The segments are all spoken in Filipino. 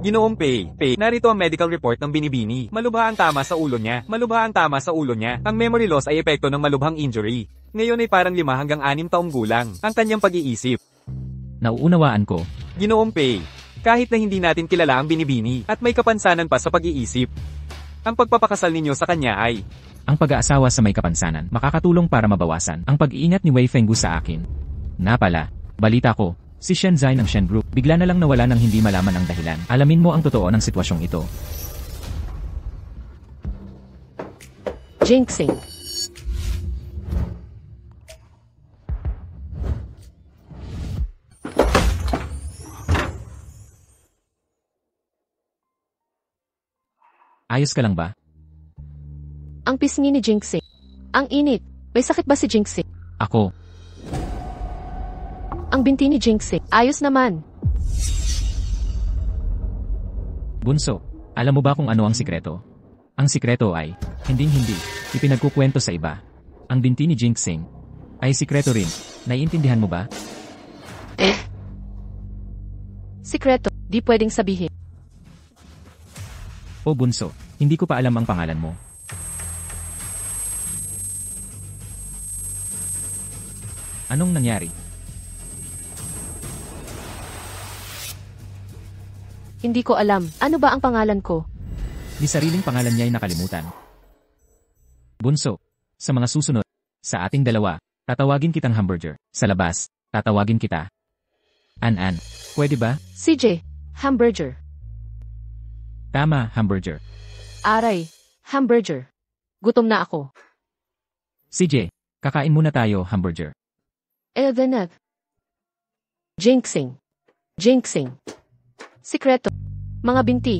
Ginoong Pei, narito ang medical report ng Binibini. Malubha ang tama sa ulo niya. Ang memory loss ay epekto ng malubhang injury. Ngayon ay parang 5 hanggang 6 taong gulang ang kanyang pag-iisip. Nauunawaan ko. Ginoong Pei, kahit na hindi natin kilala ang Binibini at may kapansanan pa sa pag-iisip, ang pagpapakasal ninyo sa kanya ay Ang pag-aasawa sa may kapansanan makakatulong para mabawasan ang pag-iingat ni Wei Fenggu sa akin. Pala, balita ko, si Shen Zai ng Shen Group bigla na lang nawala ng hindi malaman ang dahilan. Alamin mo ang totoo ng sitwasyong ito. Jinxing. Ayos ka lang ba? Ang pisngi ni Jinxing. Ang init. May sakit ba si Jinxing? Ako. Ang binti ni Jinxing. Ayos naman. Bunso, alam mo ba kung ano ang sikreto? Ang sikreto ay, hindi ipinagkukwento sa iba. Ang binti ni Jinxing ay sikreto rin. Naiintindihan mo ba? Sikreto. Di pwedeng sabihin. O bunso, hindi ko pa alam ang pangalan mo. Anong nangyari? Hindi ko alam. Ano ba ang pangalan ko? Di sariling pangalan niya ay nakalimutan. Bunso, sa mga susunod, sa ating dalawa, tatawagin kitang hamburger. Sa labas, tatawagin kita An-An. Pwede ba? CJ. Hamburger. Tama, hamburger. Aray. Hamburger. Gutom na ako. CJ, kakain muna tayo, hamburger. Elvenet. Jinxing. Jinxing. Sikreto. Mga binti.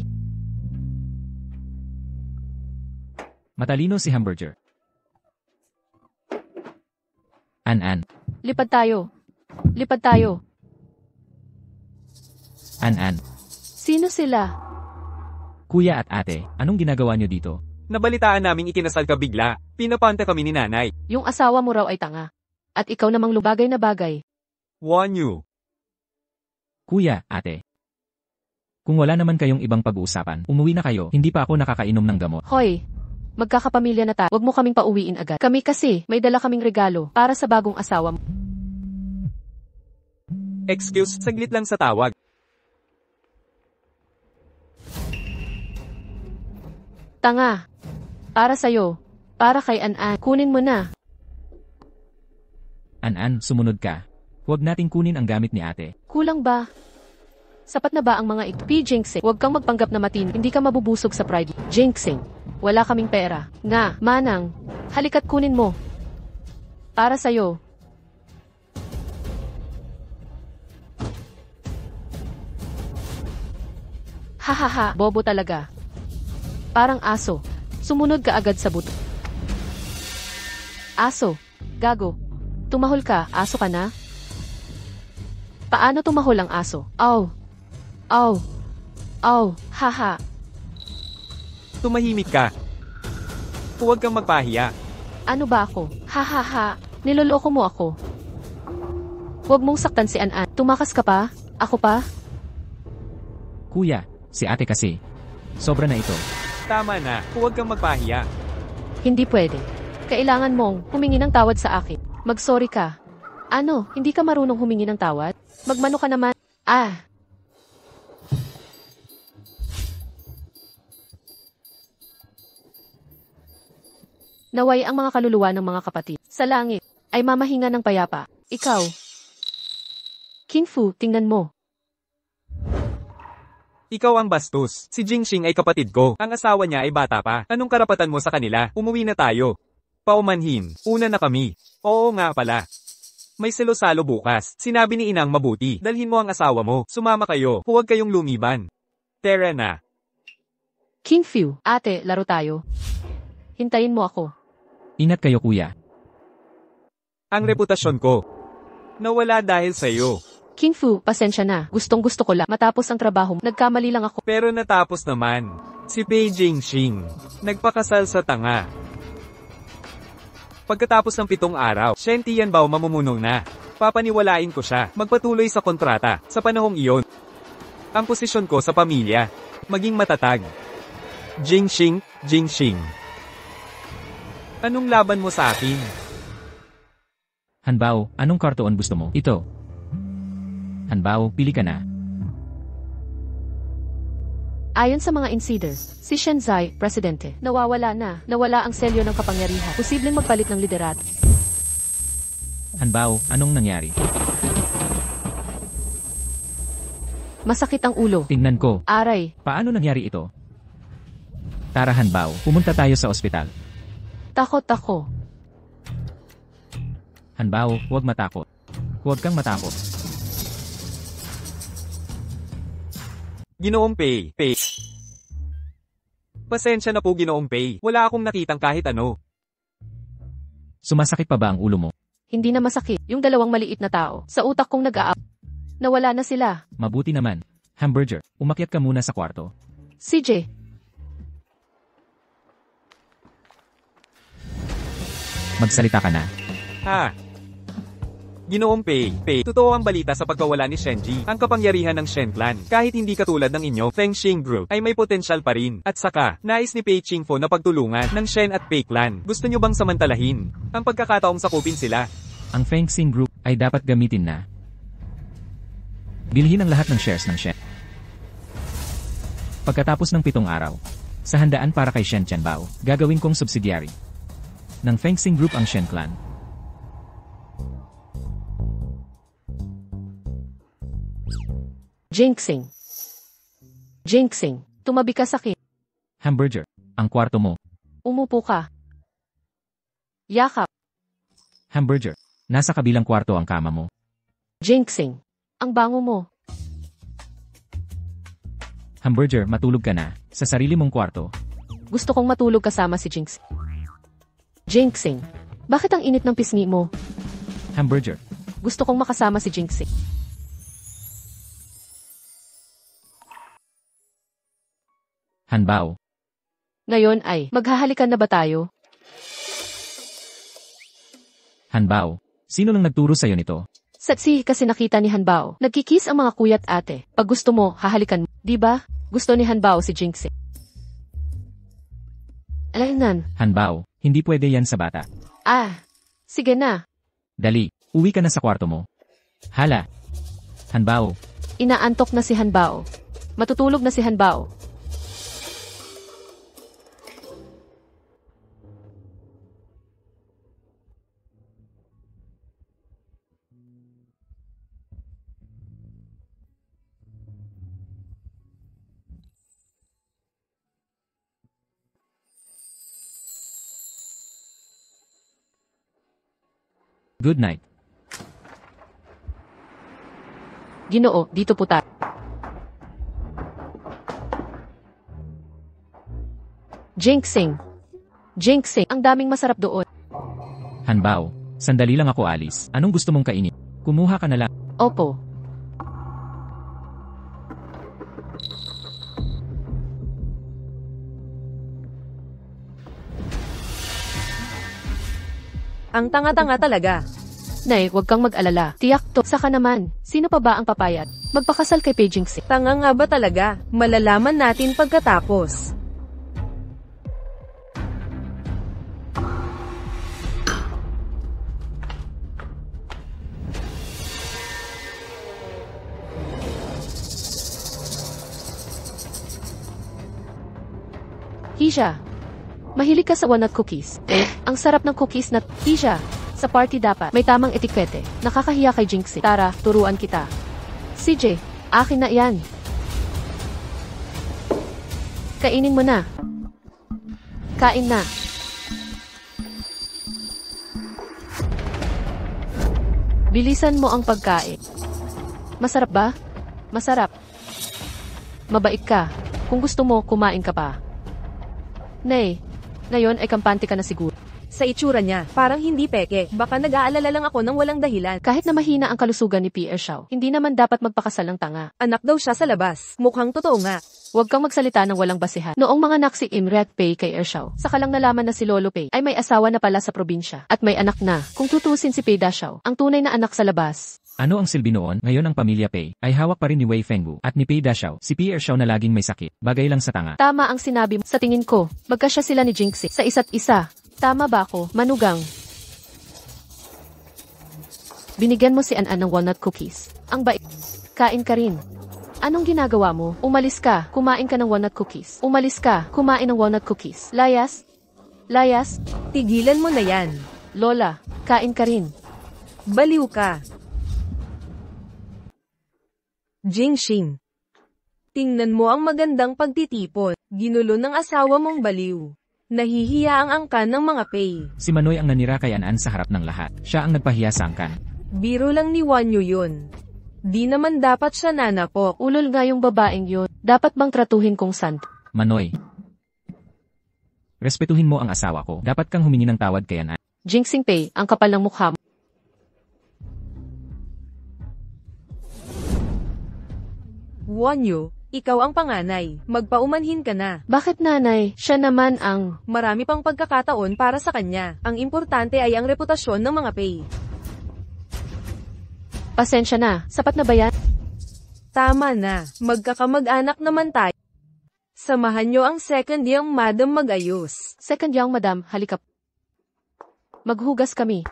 Matalino si hamburger. An-An. Lipad tayo. Lipad tayo. An-An. Sino sila? Kuya at ate, anong ginagawa niyo dito? nabalitaan naming ikinasal ka bigla. Pinapanta kami ni nanay. Yung asawa mo raw ay tanga. At ikaw namang lubagay na bagay. Wanyu. Kuya, ate. Kung wala naman kayong ibang pag-uusapan, umuwi na kayo, hindi pa ako nakakainom ng gamot. Hoy, magkakapamilya na tayo. Huwag mo kaming pauwiin agad. Kami kasi, may dala kaming regalo para sa bagong asawa mo. Excuse, saglit lang sa tawag. Tanga. Para sa'yo. Para kay An-An. Kunin mo na. An-An, sumunod ka. Huwag nating kunin ang gamit ni ate. Kulang ba? Sapat na ba ang mga ito? Jinxing. Huwag kang magpanggap na matino. Hindi ka mabubusog sa pride. Jinxing. Wala kaming pera. Nga, Manang. Halika't kunin mo. Para sa'yo. Hahaha, bobo talaga. Parang aso. Sumunod ka agad sa buto. Aso. Gago. Tumahol ka, aso ka na? Paano tumahol ang aso? Aw. Aw. Aw. Haha. Tumahimik ka. Huwag kang magpahiya. Ano ba ako? Hahaha. Niloloko mo ako. Huwag mong saktan si An-An. Tumakas ka pa? Ako pa? Kuya, si ate kasi. Sobra na ito. Tama na, huwag kang magpahiya. Hindi pwede. Kailangan mong humingi ng tawad sa akin. Mag-sorry ka. Ano, hindi ka marunong humingi ng tawad? Magmano ka naman. Ah. Naway ang mga kaluluwa ng mga kapatid sa langit ay mamahinga ng payapa. Ikaw. King Fu, tingnan mo. Ikaw ang bastos. Si Jingxing ay kapatid ko. Ang asawa niya ay bata pa. Anong karapatan mo sa kanila? Umuwi na tayo. Paumanhin. Una na kami. Oo nga pala. May salo-salo bukas. Sinabi ni Inang mabuti. Dalhin mo ang asawa mo. Sumama kayo. Huwag kayong lumiban. Tara na. King Fu, ate, laro tayo. Hintayin mo ako. Ingat kayo kuya. Ang reputasyon ko. Nawala dahil sa iyo. King Fu, pasensya na. Gustong gusto ko lang. Matapos ang trabaho, nagkamali lang ako. Pero natapos naman. Si Pei Jingxing. Nagpakasal sa tanga. Pagkatapos ng 7 araw, Shen Tianbao mamumuno na. Papaniwalain ko siya. Magpatuloy sa kontrata. Sa panahong iyon. Ang posisyon ko sa pamilya. Maging matatag. Jingxing, Jingxing. Anong laban mo sa akin? Hanbao, anong kartoon gusto mo? Ito. Hanbao, pili ka na. Ayon sa mga insider, si Shenzai, presidente, nawawala na. Nawala ang selyo ng kapangyarihan. Posibleng magpalit ng liderato. Hanbao, anong nangyari? Masakit ang ulo. Tingnan ko. Aray, Paano nangyari ito? Tara Hanbao, pumunta tayo sa ospital. takot ako. Hanbao, huwag matakot. Huwag kang matakot. Ginoong Pei. Pasensya na po Ginoong Pei. Wala akong nakitang kahit ano. Sumasakit pa ba ang ulo mo? Hindi na masakit. Yung dalawang maliit na tao, sa utak kong nag-aap. Nawala na sila. Mabuti naman. Hamburger, umakyat ka muna sa kwarto. CJ, Magsalita ka na. Ha? Ginoong Pei. Totoo ang balita sa pagkawala ni Shenji. Ang kapangyarihan ng Shen Clan, kahit hindi katulad ng inyo, Feng Xing Group, ay may potensyal pa rin. At saka, nais ni Pei Qingfo na pagtulungan ng Shen at Pei Clan. Gusto nyo bang samantalahin ang pagkakataong sakupin sila? Ang Feng Xing Group ay dapat gamitin na. Bilhin ang lahat ng shares ng Shen. Pagkatapos ng 7 araw, sa handaan para kay Shen Tianbao, gagawin kong subsidiary ng Feng Xing Group ang Shen Clan. Jinxing. Tumabi ka sakit. Hamburger, ang kwarto mo. Umupo ka. Yakap. Hamburger, nasa kabilang kwarto ang kama mo. Jinxing. Ang bango mo. Hamburger, matulog ka na, sa sarili mong kwarto. Gusto kong matulog kasama si Jinx. Jinxing. Bakit ang init ng pisngi mo? Hamburger, Gusto kong makasama si Jinxing. Hanbao, Ngayon ay, maghahalikan na ba tayo? Hanbao, sino nang nagturo sa'yo nito? Satsi kasi nakita ni Hanbao. Nagkikis ang mga kuya't ate. Pag gusto mo, hahalikan mo. Di ba? Gusto ni Hanbao si Jinxing. Alaynan. Hanbao, hindi pwede yan sa bata. Sige na. Dali, uwi ka na sa kwarto mo. Hala. Hanbao, Inaantok na si Hanbao. Matutulog na si Hanbao. good night. Ginoo, dito po tayo. Jinxing. Ang daming masarap doon. Hanbao, sandali lang ako alis. Anong gusto mong kainin? Kumuha ka na lang. Opo. Ang tanga-tanga talaga. Nay, huwag kang mag-alala. Tiyak to. Saka naman, sino pa ba ang papayat? Magpakasal kay Pei Jinxing. Tanga nga ba talaga? Malalaman natin pagkatapos. Hisha, mahilig ka sa walnut cookies. Ang sarap ng cookies na Hisha. Sa party dapat may tamang etikete. Nakakahiya kay Jinxing. Tara, turuan kita. CJ, akin na yan. Kainin mo na. Kain na. Bilisan mo ang pagkain. Masarap ba? Masarap. Mabait ka. Kung gusto mo, kumain ka pa. Nay, ngayon ay kampante ka na siguro. Sa itsura niya, parang hindi peke. Baka nag-aalala lang ako ng walang dahilan. Kahit na mahina ang kalusugan ni Pierre Xiao, hindi naman dapat magpakasal ng tanga. Anak daw siya sa labas. Mukhang totoo nga. Huwag kang magsalita ng walang basihan. Noong mga naksi Imret Pei kay Ershao, saka lang nalaman na si Lolo Pei ay may asawa na pala sa probinsya at may anak na. Kung tutusin si Pei Da Xiao, ang tunay na anak sa labas. Ano ang silbi noon? Ngayon ang pamilya Pei ay hawak pa rin ni Wei Fenggu at ni Pei Dashao, si Pierre Xiao na laging may sakit. Bagay lang sa tanga. Tama ang sinabi mo. Sa tingin ko, magkasya sila ni Jinxie sa isa't isa. Tama ba ako, manugang? Binigyan mo si An-An ng walnut cookies. Ang bait. Kain ka rin. Anong ginagawa mo? Umalis ka, kumain ka ng walnut cookies. Umalis ka, kumain ng walnut cookies. Layas? Layas? Tigilan mo na yan. Lola, kain ka rin. Baliw ka. Jingxing. Tingnan mo ang magandang pagtitipon. Ginulo ng asawa mong baliw. Nahihiya ang angkan ng mga Pei. Si Manoy ang nanira kay An-An sa harap ng lahat. Siya ang nagpahiya sa angkan. Biro lang ni Wanyo yun. Di naman dapat siya nanapok. Ulol nga yung babaeng yun. Dapat bang tratuhin kong sant? Manoy. Respetuhin mo ang asawa ko. Dapat kang humingi ng tawad kay An-An. Jinxing Pei, ang kapal ng mukha mo. Wanyo, ikaw ang panganay. Magpaumanhin ka na. Bakit nanay? Siya naman ang... Marami pang pagkakataon para sa kanya. Ang importante ay ang reputasyon ng mga Pei. Pasensya na. Sapat na ba yan? Tama na. Magkakamag-anak naman tayo. Samahan nyo ang second yang madam mag-ayos. Second yang madam, halika. Maghugas kami.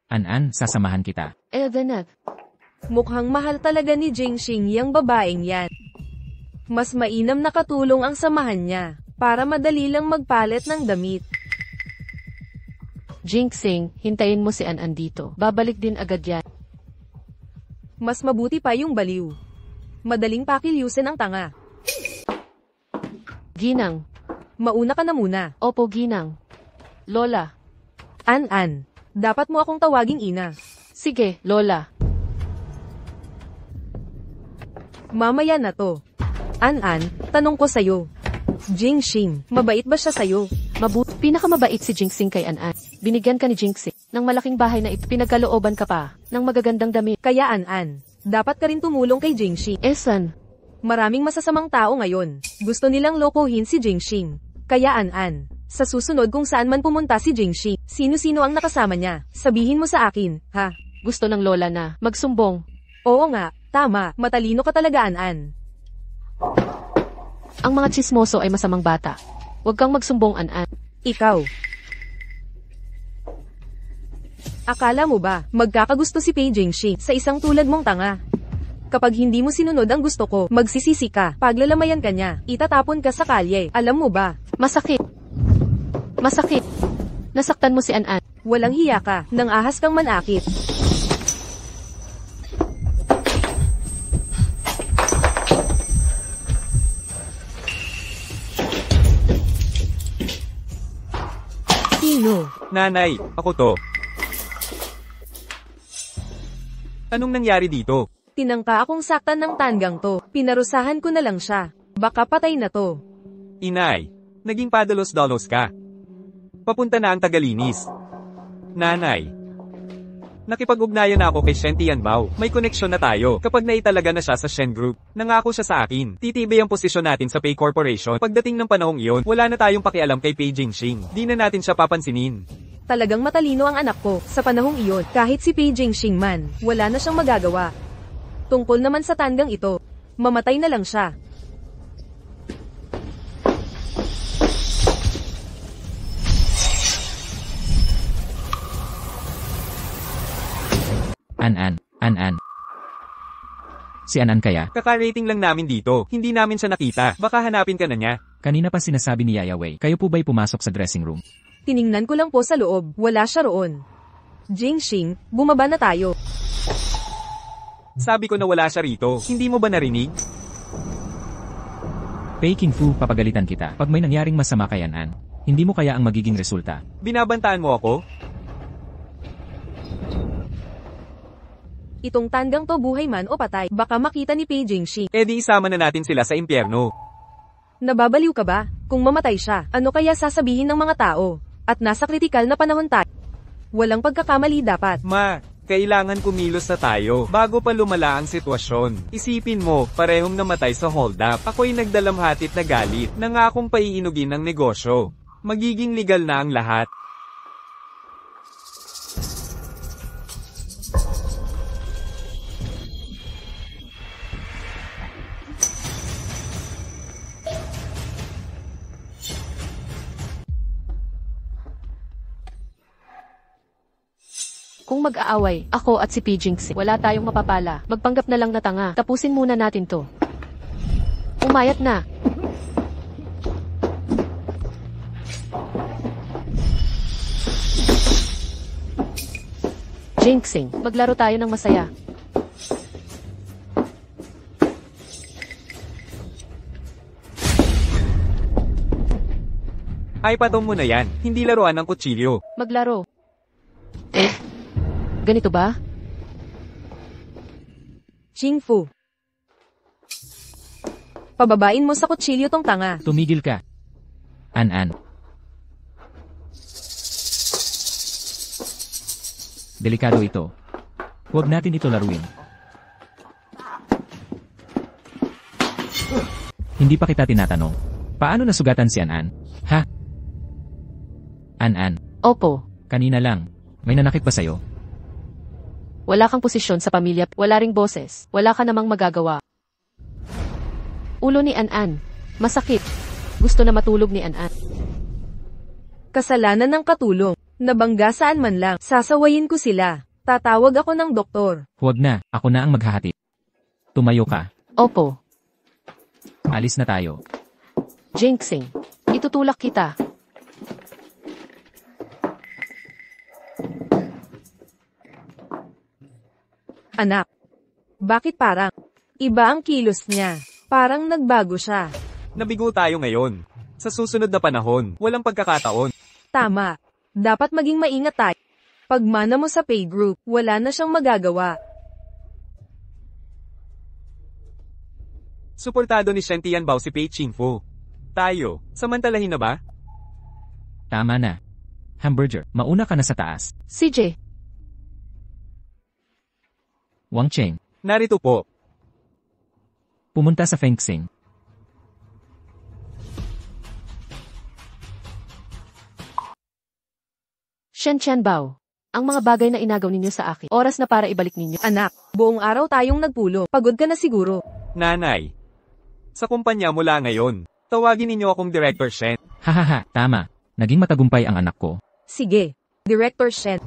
An-An, sasamahan kita. Evenet. Mukhang mahal talaga ni Jingxing yang babaeng yan. Mas mainam na katulong ang samahan niya, para madali lang magpalit ng damit. Jinxing, hintayin mo si An-An dito. Babalik din agad yan. Mas mabuti pa yung baliw. Madaling pakilyusin ang tanga. Ginang. Mauna ka na muna. Opo, Ginang. Lola. An-An, dapat mo akong tawaging ina. Sige, Lola. Mamaya na to. An-An, tanong ko sa'yo. Jingxing, mabait ba siya sa'yo? Pinakamabait si Jinxing kay An-An. Binigyan ka ni Jinxing ng malaking bahay na ito. Pinagkalooban ka pa ng magagandang damit. Kaya An-An, dapat ka rin tumulong kay Jingxing. Esan. Maraming masasamang tao ngayon. Gusto nilang lokohin si Jingxing. Kaya An-An, sa susunod kung saan man pumunta si Jingxing, sino-sino ang nakasama niya, sabihin mo sa akin, ha? Gusto ng lola na magsumbong. Oo nga, tama, matalino ka talaga An-An. Ang mga tsismoso ay masamang bata. Huwag kang magsumbong An-An. Ikaw. Akala mo ba, magkakagusto si Pei Jingxing sa isang tulad mong tanga? Kapag hindi mo sinunod ang gusto ko, magsisisi ka, paglalamayan ka niya, itatapon ka sa kalye, alam mo ba? Masakit. Masakit. Nasaktan mo si An-An. Walang hiya ka, nang ahas kang manakit. Sino? Nanay, ako to. Anong nangyari dito? Tinangka akong saktan ng tanggang to. Pinarusahan ko na lang siya. Baka patay na to. Inay, naging padalos-dalos ka. Papunta na ang tagalinis. Nanay, nakipag-ugnayan na ako kay Shen Tianbao. May koneksyon na tayo. Kapag naitalaga na siya sa Shen Group, nangako siya sa akin. Titibay ang posisyon natin sa Pei Corporation. Pagdating ng panahong iyon, wala na tayong pakialam kay Pei Jingxing. Di na natin siya papansinin. Talagang matalino ang anak ko. Sa panahong iyon, kahit si Pei Jingxing man, wala na siyang magagawa. Tungkol naman sa tanggang ito, mamatay na lang siya. An-An. Si An-An kaya? Kaka-rating lang namin dito. Hindi namin siya nakita. Baka hanapin ka na niya. Kanina pa sinasabi ni Yaya Wei, kayo po ba'y pumasok sa dressing room? Tiningnan ko lang po sa loob, wala siya roon. Jingxing, bumaba na tayo. Sabi ko na wala siya rito. Hindi mo ba narinig? Pei Qingfu, papagalitan kita. Pag may nangyaring masama kay An-An, hindi mo kaya ang magiging resulta. Binabantaan mo ako? Itong tanggang to buhay man o patay, baka makita ni Pei Jingxing. Eh di isama na natin sila sa impyerno. Nababaliw ka ba? Kung mamatay siya, ano kaya sasabihin ng mga tao? At nasa kritikal na panahon tayo. Walang pagkakamali dapat. Ma, kailangan kumilos na tayo bago pa lumala ang sitwasyon. Isipin mo, parehong namatay sa hold-up. Ako'y nagdalamhatit na galit, nangakong paiinugin ang negosyo. Magiging legal na ang lahat. Kung mag-aaway, ako at si Jinxing, wala tayong mapapala. Magpanggap na lang na tanga. Tapusin muna natin to. Umayat na. Jinxing, maglaro tayo ng masaya. Ay patong mo na yan, hindi laruan ng kutsilyo. Maglaro. Ganito ba? Xingfu. Pababain mo sa kutsilyo tong tanga. Tumigil ka. An-an. Delikado ito. Huwag natin ito laruin. Hindi pa kita tinatanong. Paano nasugatan si An-an? Ha? An-an, Opo. kanina lang. May nanakit ba sa'yo? Wala kang posisyon sa pamilya, wala ring boses, wala ka namang magagawa. Ulo ni An-an. Masakit. Gusto na matulog ni An-an. Kasalanan ng katulong. Nabangga saan man lang. Sasawayin ko sila. Tatawag ako ng doktor. Huwag na, ako na ang maghahatid. Tumayo ka. Opo. Alis na tayo. Jinxing. Itutulak kita. Anak. Bakit parang iba ang kilos niya? Parang nagbago siya. Nabigo tayo ngayon. Sa susunod na panahon, walang pagkakataon. Tama. Dapat maging maingat tayo. Pagmana mo sa pay group, wala na siyang magagawa. Suportado ni Shen Tianbao si Pei Qingfu. Tayo, samantalahin na ba? Tama na. Hamburger, mauna ka na sa taas. CJ. Wang Cheng, Narito po. pumunta sa fencing. Shen Tianbao. Ang mga bagay na inagaw ninyo sa akin. Oras na para ibalik ninyo. Anak, buong araw tayong nagpulo. Pagod ka na siguro. Nanay. Sa kumpanya mula ngayon, tawagin ninyo akong Director Shen. Hahaha, tama. Naging matagumpay ang anak ko. Sige. Director Shen.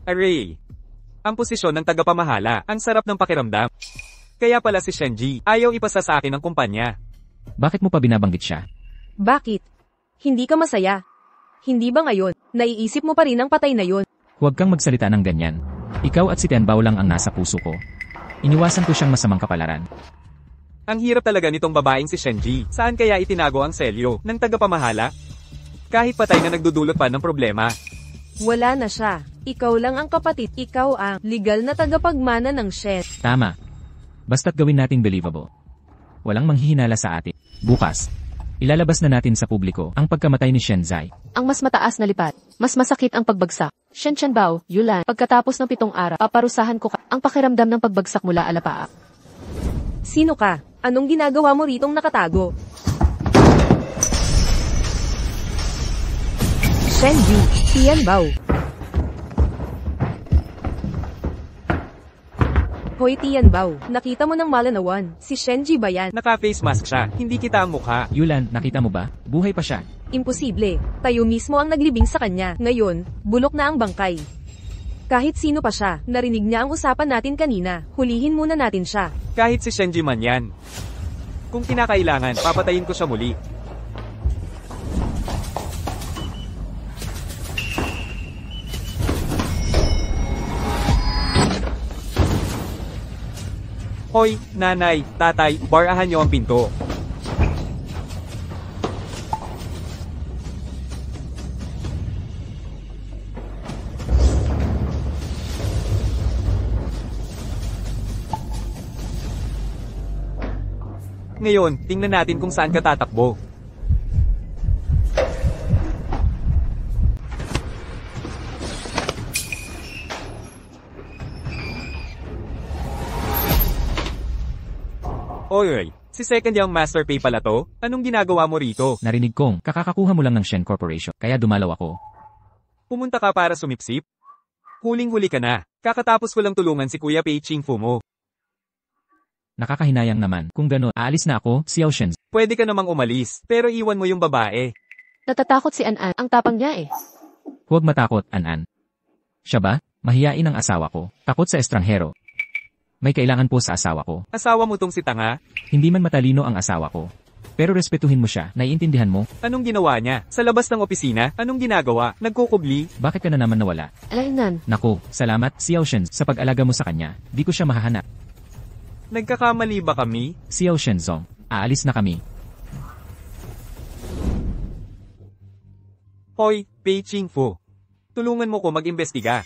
Array. Ang posisyon ng tagapamahala, ang sarap ng pakiramdam. Kaya pala si Shenji, ayaw ipasa sa akin ang kumpanya. Bakit mo pa binabanggit siya? Bakit? Hindi ka masaya? Hindi ba ngayon, naiisip mo pa rin ang patay na yon? Huwag kang magsalita ng ganyan. Ikaw at si Tianbao lang ang nasa puso ko. Iniwasan ko siyang masamang kapalaran. Ang hirap talaga nitong babaeng si Shenji. Saan kaya itinago ang selyo ng tagapamahala? Kahit patay na nagdudulot pa ng problema. Wala na siya. Ikaw lang ang kapatid. Ikaw ang legal na tagapagmana ng Shen. Tama. Basta't gawin nating believable. Walang manghihinala sa atin. Bukas, ilalabas na natin sa publiko ang pagkamatay ni Shenzai. Ang mas mataas na lipat. Mas masakit ang pagbagsak. Shen Tianbao, Yulan. Pagkatapos ng 7 araw, paparusahan ko ka. Ang pakiramdam ng pagbagsak mula alapaa. Sino ka? Anong ginagawa mo ritong nakatago? Shenji, Tianbao. Hoy Tianbao, nakita mo ng malanawan, si Shenji ba yan? Naka-face mask siya, hindi kita ang mukha. Yulan, nakita mo ba? Buhay pa siya. Imposible, tayo mismo ang naglibing sa kanya. Ngayon, bulok na ang bangkay. Kahit sino pa siya, narinig niya ang usapan natin kanina, hulihin muna natin siya. Kahit si Shenji man yan. Kung kinakailangan, papatayin ko siya muli. Hoy, nanay, tatay, barahan niyo ang pinto. Ngayon, tingnan natin kung saan ka tatakbo. Oy, si Second Young Master Pay pala to? Anong ginagawa mo rito? Narinig kong kakakakuha mo lang ng Shen Corporation, kaya dumalaw ako. Pumunta ka para sumipsip? Huling-huli ka na. Kakatapos ko lang tulungan si Kuya Pei Qingfu mo. Nakakahinayang naman. Kung gano'n, aalis na ako, Xiao Shen. Pwede ka namang umalis, pero iwan mo yung babae. Natatakot si An-an. Ang tapang niya eh. Huwag matakot, An-an. Siya ba? Mahiyain ang asawa ko. Takot sa estranghero. May kailangan po sa asawa ko. Asawa mo tong si Tanga? Hindi man matalino ang asawa ko. Pero respetuhin mo siya, naiintindihan mo? Anong ginawa niya? Sa labas ng opisina? Anong ginagawa? Nagkukubli? Bakit ka na naman nawala? Alainan. Naku, salamat, Xiao Shen, sa pag-alaga mo sa kanya. Di ko siya mahahanap. Nagkakamali ba kami? Xiao Shenzong, aalis na kami. Hoy, Pei Chingfu. Tulungan mo ko mag-imbestiga.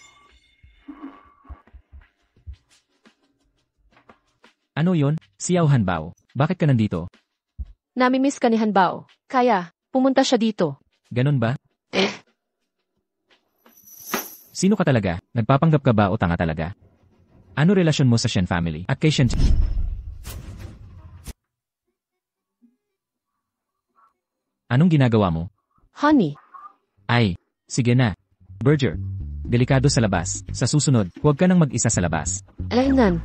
Ano yon? Xiao Hanbao, bakit ka nandito? Namimiss ka ni Hanbao. Kaya, pumunta siya dito. Ganon ba? Sino ka talaga? Nagpapanggap ka ba o tanga talaga? Ano relasyon mo sa Shen family at kay Shen? Anong ginagawa mo? Honey, Ay, sige na. Berger, delikado sa labas. Sa susunod, huwag ka nang mag-isa sa labas. alainan.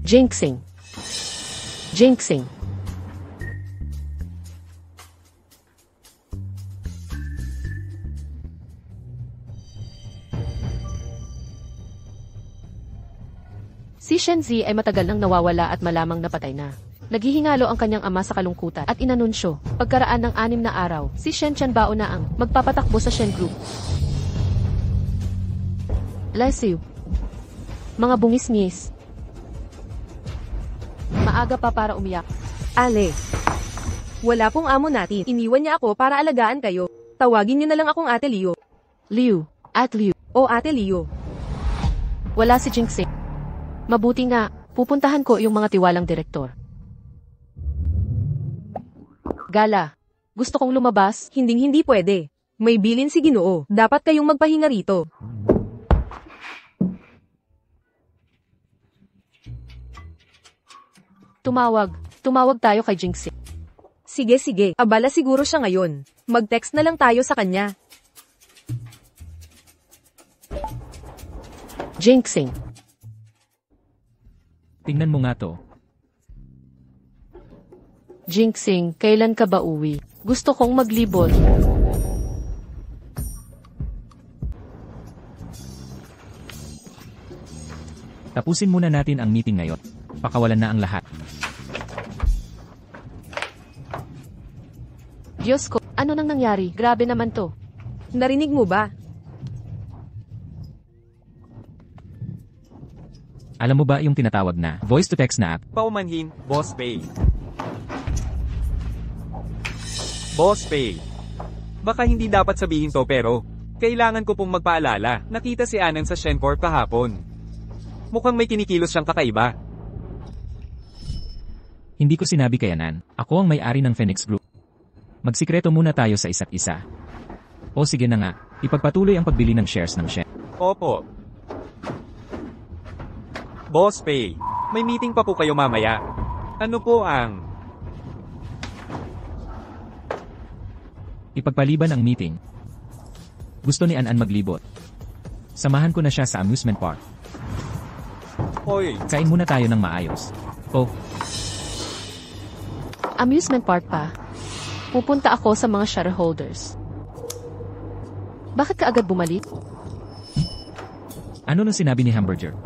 Jinxing. Jinxing. Si Shenzi ay matagal nang nawawala at malamang napatay na. Naghihingalo ang kanyang ama sa kalungkutan at inanunsyo, pagkaraan ng 6 na araw, si Shen Chanbao na ang magpapatakbo sa Shen Group. Lesiu. Mga bungis-ngis. Maaga pa para umiyak. Ale. Wala pong amo natin. Iniwan niya ako para alagaan kayo. Tawagin niyo na lang akong Ate Leo. Liu. At Liu. O Ate Leo. Wala si Jinxing. Mabuti nga, pupuntahan ko yung mga tiwalang direktor. Gala. Gusto kong lumabas. Hinding-hindi pwede. May bilin si Ginoo. Dapat kayong magpahinga rito. Tumawag tayo kay Jinxing. Sige. Abala siguro siya ngayon. Mag-text na lang tayo sa kanya. Jinxing. Tingnan mo nga to. Jinxing, kailan ka ba uwi? Gusto kong maglibot. Tapusin muna natin ang meeting ngayon. Pakawalan na ang lahat. Diyos ko, ano nang nangyari? Grabe naman to. Narinig mo ba? Alam mo ba yung tinatawag na voice-to-text na app? Paumanhin, Boss Pei. Boss Pei. Baka hindi dapat sabihin to pero, kailangan ko pong magpaalala, nakita si Anan sa Shencorp kahapon. Mukhang may kinikilos siyang kakaiba. Hindi ko sinabi kay Anan. Ako ang may-ari ng Phoenix Group. Magsikreto muna tayo sa isa't isa. O sige na nga, ipagpatuloy ang pagbili ng shares ng Shen. Opo. Boss Pei, may meeting pa po kayo mamaya. Ano po ang... Ipagpaliban ang meeting. Gusto ni Anan maglibot. Samahan ko na siya sa amusement park. Hoy, Kain muna tayo ng maayos. Oh, Amusement park pa. Pupunta ako sa mga shareholders. Bakit ka agad bumalik? ano nung sinabi ni Hamburger?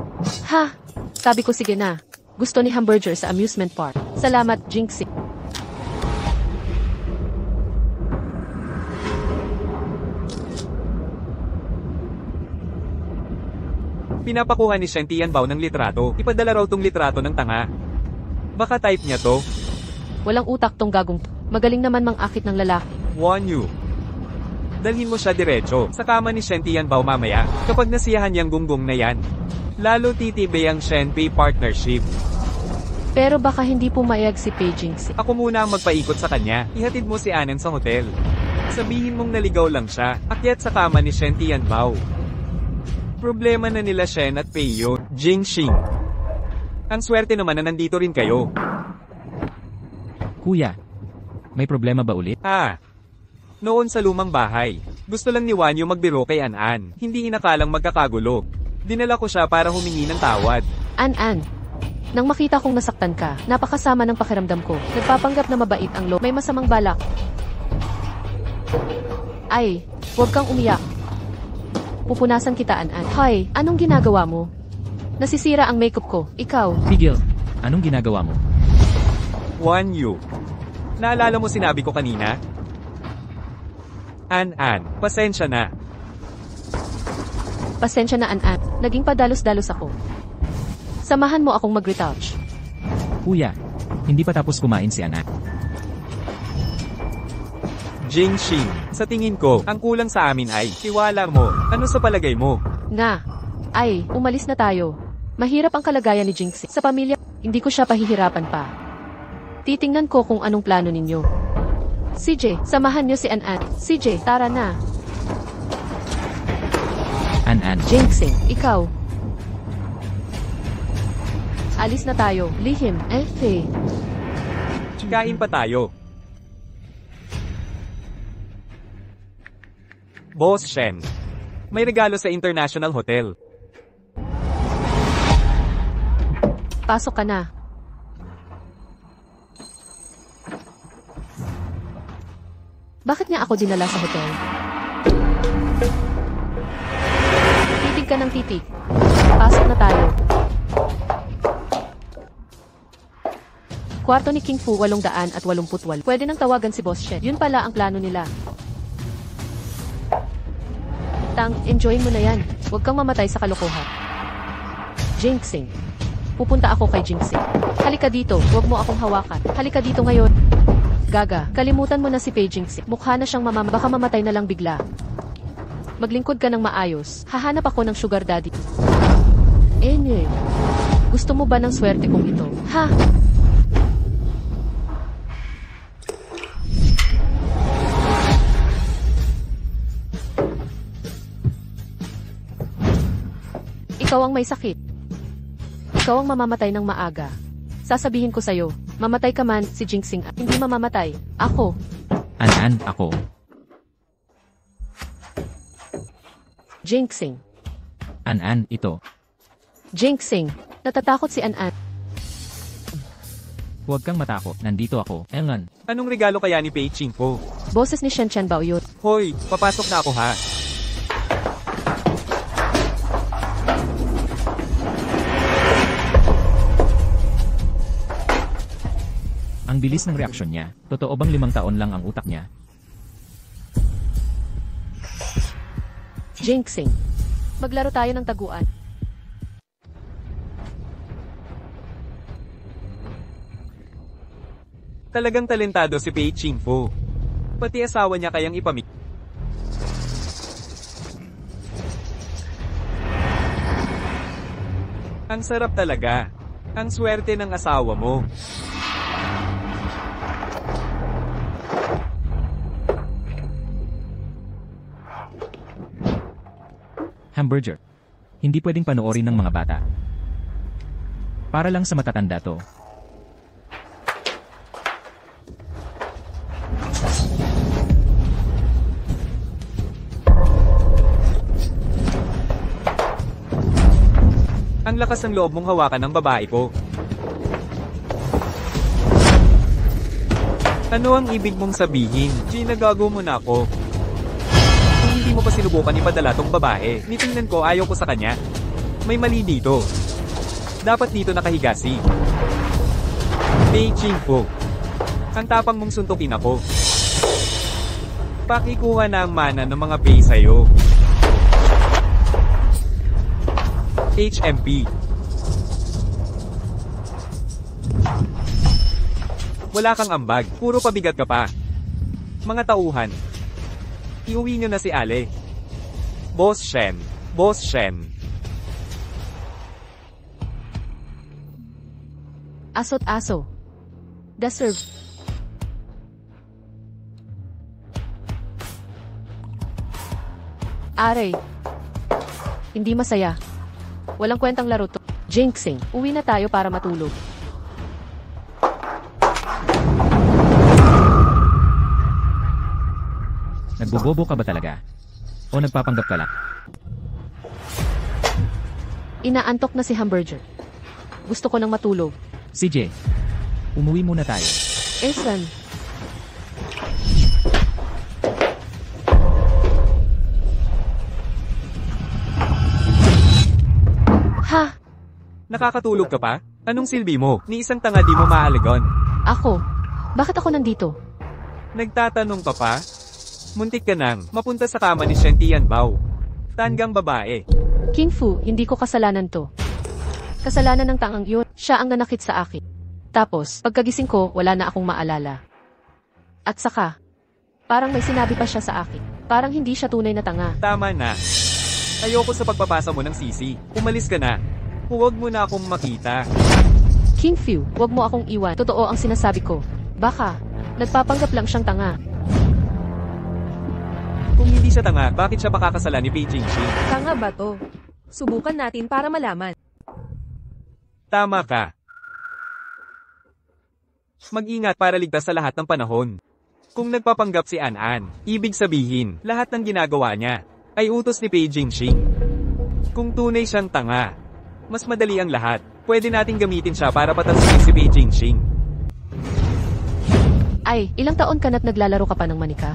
Ha! Sabi ko sige na. Gusto ni Hamburger sa amusement park. Salamat, Jinxing. pinapakuha ni Shen Tianbao ng litrato. Ipadala raw tong litrato ng Tanga. Baka type niya to. Walang utak tong gagong to. Magaling naman mang-akit ng lalaki. Warn you. Dalhin mo siya diretso sa kama ni Shen Tianbao mamaya, kapag nasiyahan niyang gunggong na yan. Lalo titibay ang Shen-Pei partnership. Pero baka hindi pumayag si Pei Jinxing. Ako muna ang magpaikot sa kanya. Ihatid mo si Anan sa hotel. Sabihin mong naligaw lang siya, akyat sa kama ni Shen Tianbao. Problema na nila Shen at Pei yun. Jingxing. Ang swerte naman na nandito rin kayo. Kuya, may problema ba ulit? Noon sa lumang bahay, gusto lang ni Wanyo magbiro kay An-An. Hindi inakalang magkakagulo. Dinala ko siya para humingi ng tawad. An-An. Nang makita kong nasaktan ka, napakasama ng pakiramdam ko. Nagpapanggap na mabait ang may masamang balak. Ay, huwag kang umiyak. Pupunasan kita, An-An. Hoy, anong ginagawa mo? Nasisira ang makeup ko. Ikaw. Tigil, anong ginagawa mo? Wan Yu. Naalala mo sinabi ko kanina? An-An, pasensya na. Pasensya na, An-An. Naging padalos-dalos ako. Samahan mo akong mag-retouch. Kuya, hindi pa tapos kumain si Anak. Jingxing, sa tingin ko, ang kulang sa amin ay, tiwala mo. Ano sa palagay mo? Nga. Ay, umalis na tayo. Mahirap ang kalagayan ni Jinxie. Sa pamilya, hindi ko siya pahihirapan pa. Titingnan ko kung anong plano ninyo. CJ, samahan niyo si An-An. CJ, tara na. An-An, Jinxie, ikaw. Alis na tayo. Lihim, Fe. Kain pa tayo. Boss Shen, may regalo sa International Hotel. Pasok ka na. Bakit niya ako dinala sa hotel? Titig ka ng titig. Pasok na tayo. Kwarto ni King Fu 888. Pwede nang tawagan si Boss Shen. Yun pala ang plano nila. Tang, enjoyin mo na yan. Huwag kang mamatay sa kalokohan. Jinxing. Pupunta ako kay Jinxing. Halika dito, huwag mo akong hawakan. Halika dito ngayon. Gaga, kalimutan mo na si Pei Jinxing. Mukha na siyang baka mamatay na lang bigla. Maglingkod ka ng maayos. Hahanap ako ng sugar daddy. Enye. Gusto mo ba ng swerte kong ito? Ha? Ikaw ang may sakit. Ikaw ang mamamatay ng maaga. Sasabihin ko sa'yo, mamatay ka man, si Jinxing, hindi mamamatay. Ako. An-An, ako. Jinxing. An-An, ito. Jinxing. Natatakot si An-An. Huwag kang matakot, nandito ako. Engan. Anong regalo kaya ni Pei Chingpo? Boses ni Shen Chen Bao yun. Hoy, papasok na ako ha. Ang bilis ng reaksyon niya. Totoo bang 5 taon lang ang utak niya? Jinxing. Maglaro tayo ng taguan. Talagang talentado si Pei Chingpo. Pati asawa niya kayang ipamik. Ang sarap talaga. Ang swerte ng asawa mo. Hamburger. Hindi pwedeng panoorin ng mga bata. Para lang sa matatanda to. Ang lakas ng loob mong hawakan ng babae ko. Ano ang ibig mong sabihin? Ginagago mo na ako. Kung hindi mo pa sinubukan ipadala tong babae, nitingnan ko ayaw ko sa kanya. May mali dito. Dapat dito nakahiga si Pei Chingpo. Ang tapang mong suntukin ako. Pakikuha na ang mana ng mga Pei sa'yo. HMP. Wala kang ambag, puro pabigat ka pa. Mga tauhan. Iuwi nyo na si Ale. Boss Shen. Boss Shen. Aso't aso. Deserve. Aray. Hindi masaya. Walang kwentang laro to. Jinxing. Uwi na tayo para matulog. Nagbobobo ka ba talaga? O nagpapanggap ka lang? Inaantok na si Hamburger. Gusto ko nang matulog. CJ, umuwi muna tayo. Esan. Ha? Nakakatulog ka pa? Anong silbi mo? Ni isang tanga di mo maalagon. Ako? Bakit ako nandito? Nagtatanong ka pa? Muntik ka nang mapunta sa kama ni Shen Tianbao. Tanggang babae. King Fu, hindi ko kasalanan to. Kasalanan ng tangang yun. Siya ang nanakit sa akin. Tapos, pagkagising ko, wala na akong maalala. At saka, parang may sinabi pa siya sa akin. Parang hindi siya tunay na tanga. Tama na. Ayoko sa pagpapasa mo ng sisi. Umalis ka na. Huwag mo na akong makita. King Fu, wag mo akong iwan. Totoo ang sinasabi ko. Baka, nagpapanggap lang siyang tanga. Kung hindi siya tanga, bakit siya pakakasalan ni Beijing Shi? Tanga ba to? Subukan natin para malaman. Tama ka. Mag-ingat para ligtas sa lahat ng panahon. Kung nagpapanggap si An-An, ibig sabihin, lahat ng ginagawa niya ay utos ni Beijing Shi. Kung tunay siyang tanga, mas madali ang lahat. Pwede nating gamitin siya para patansin si Beijing Shi. Ay, ilang taon ka na't naglalaro ka pa ng manika?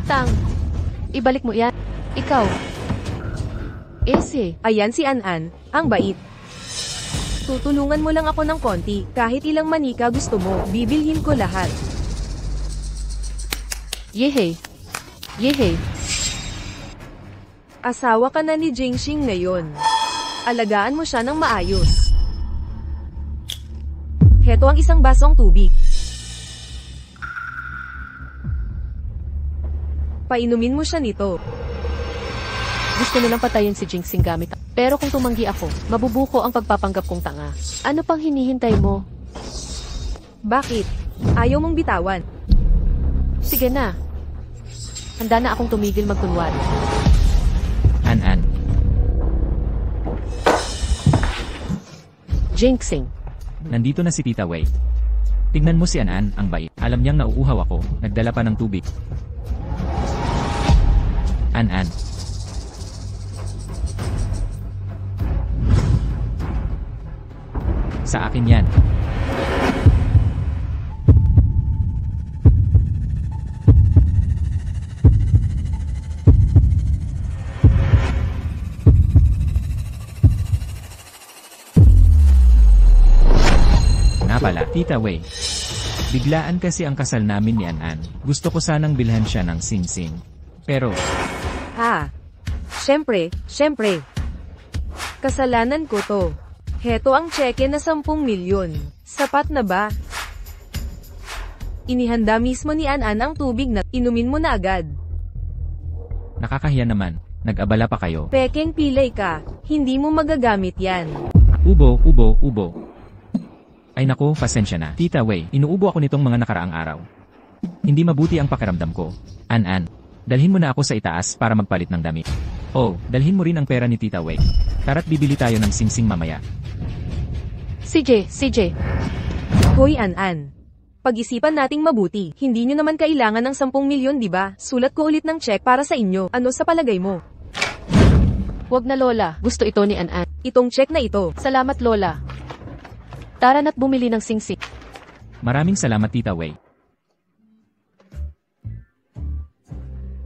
Ibalik mo yan. Ikaw. Ese. Ayan si An-An, ang bait. Tutulungan mo lang ako ng konti, kahit ilang manika gusto mo, bibilhin ko lahat. Yehe. Yehe. Asawa ka na ni Jingxing ngayon. Alagaan mo siya ng maayos. Heto ang isang basong tubig. Painumin mo siya nito. Gusto nilang patayin si Jingxing gamit. Pero kung tumanggi ako, mabubuko ang pagpapanggap kong tanga. Ano pang hinihintay mo? Bakit? Ayaw mong bitawan. Sige na. Handa na akong tumigil magkunwari. An-An. Jingxing. Nandito na si Tita Wei. Tignan mo si An-An, ang bait. Alam niyang nauuhaw ako, nagdala pa ng tubig. An-An. Sa akin yan. Pala, Tita Wei. Biglaan kasi ang kasal namin ni An-An. Gusto ko sanang bilhan siya ng sing-sing. Pero, Siyempre. Kasalanan ko to. Heto ang tseke na 10 milyon. Sapat na ba? Inihanda mismo ni An-An ang tubig na inumin mo na agad. nakakahiya naman. Nag-abala pa kayo. Pekeng pilay ka. Hindi mo magagamit yan. Ubo. Ay naku, pasensya na. Tita Wei, inuubo ako nitong mga nakaraang araw. Hindi mabuti ang pakiramdam ko. An-An, dalhin mo na ako sa itaas para magpalit ng damit. Oh, dalhin mo rin ang pera ni Tita Wei. Tara't bibili tayo ng sing-sing mamaya. CJ. Hoy An-An. Pag-isipan nating mabuti. Hindi nyo naman kailangan ng 10 milyon, di ba? Sulat ko ulit ng check para sa inyo. Ano sa palagay mo? Wag na Lola, gusto ito ni An-An. Itong check na ito. Salamat Lola. Tara na't bumili ng sing-sing. Maraming salamat Tita Wei.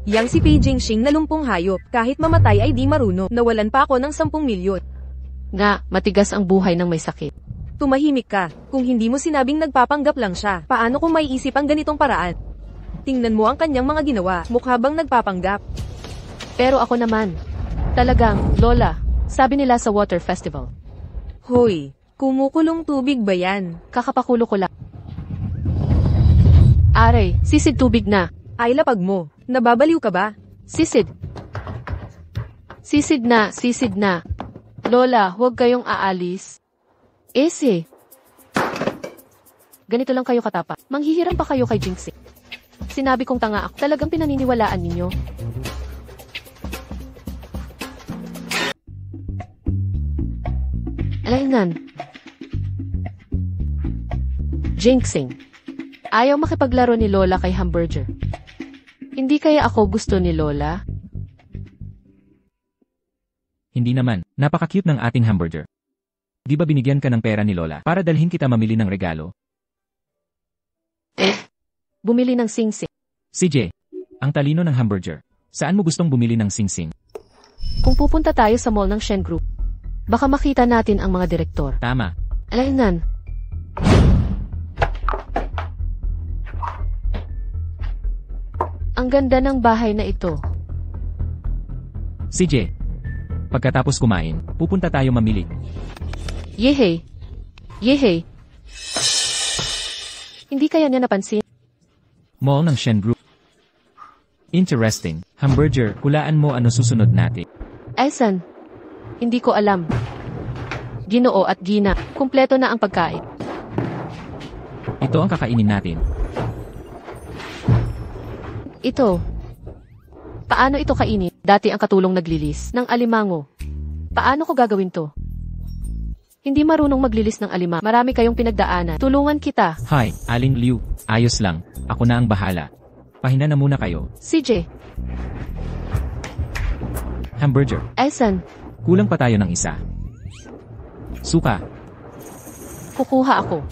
Yang si Pei Jingxing na lumpong hayop. Kahit mamatay ay di marunong. Nawalan pa ako ng 10 milyon. Nga, matigas ang buhay ng may sakit. Tumahimik ka. Kung hindi mo sinabing nagpapanggap lang siya, paano kung may isip ang ganitong paraan? Tingnan mo ang kanyang mga ginawa. Mukha bang nagpapanggap? Pero ako naman. Talagang, Lola, sabi nila sa Water Festival. Hoy, kumukulong tubig ba yan? Kakapakulo ko lang. Aray, sisid tubig na. Ay lapag mo. Nababaliw ka ba? Sisid. Sisid na. Lola, huwag kayong aalis. Ese. Ganito lang kayo katapa. Manghihiram pa kayo kay Jingxing. Sinabi kong tanga ako. Talagang pinaniniwalaan ninyo. Alaynan. Jingxing. Ayaw makipaglaro ni Lola kay Hamburger. Hindi kaya ako gusto ni Lola? Hindi naman, napaka-cute ng ating Hamburger. Di ba binigyan ka ng pera ni Lola para dalhin kita mamili ng regalo? Bumili ng sing-sing. CJ, ang talino ng Hamburger. Saan mo gustong bumili ng sing-sing? Kung pupunta tayo sa mall ng Shen Group, Baka makita natin ang mga direktor. Tama. Alainan. Ang ganda ng bahay na ito. CJ. Pagkatapos kumain, pupunta tayo mamili. Yehey. Yehey. Hindi kaya niya napansin? Mall ng Shen Group. Interesting. Hamburger, hulaan mo ano susunod natin. Esan. Hindi ko alam. Ginoo at Gina, kumpleto na ang pagkain. Ito ang kakainin natin. Ito. Paano ito kainin? Dati ang katulong naglilis ng alimango. Paano ko gagawin to? Hindi marunong maglilis ng alimango. Marami kayong pinagdaanan. Tulungan kita. Hi, Aling Liu. Ayos lang. Ako na ang bahala. Pahinga na muna kayo. CJ. Hamburger. Esan. Kulang pa tayo ng isa. Suka. Kukuha ako.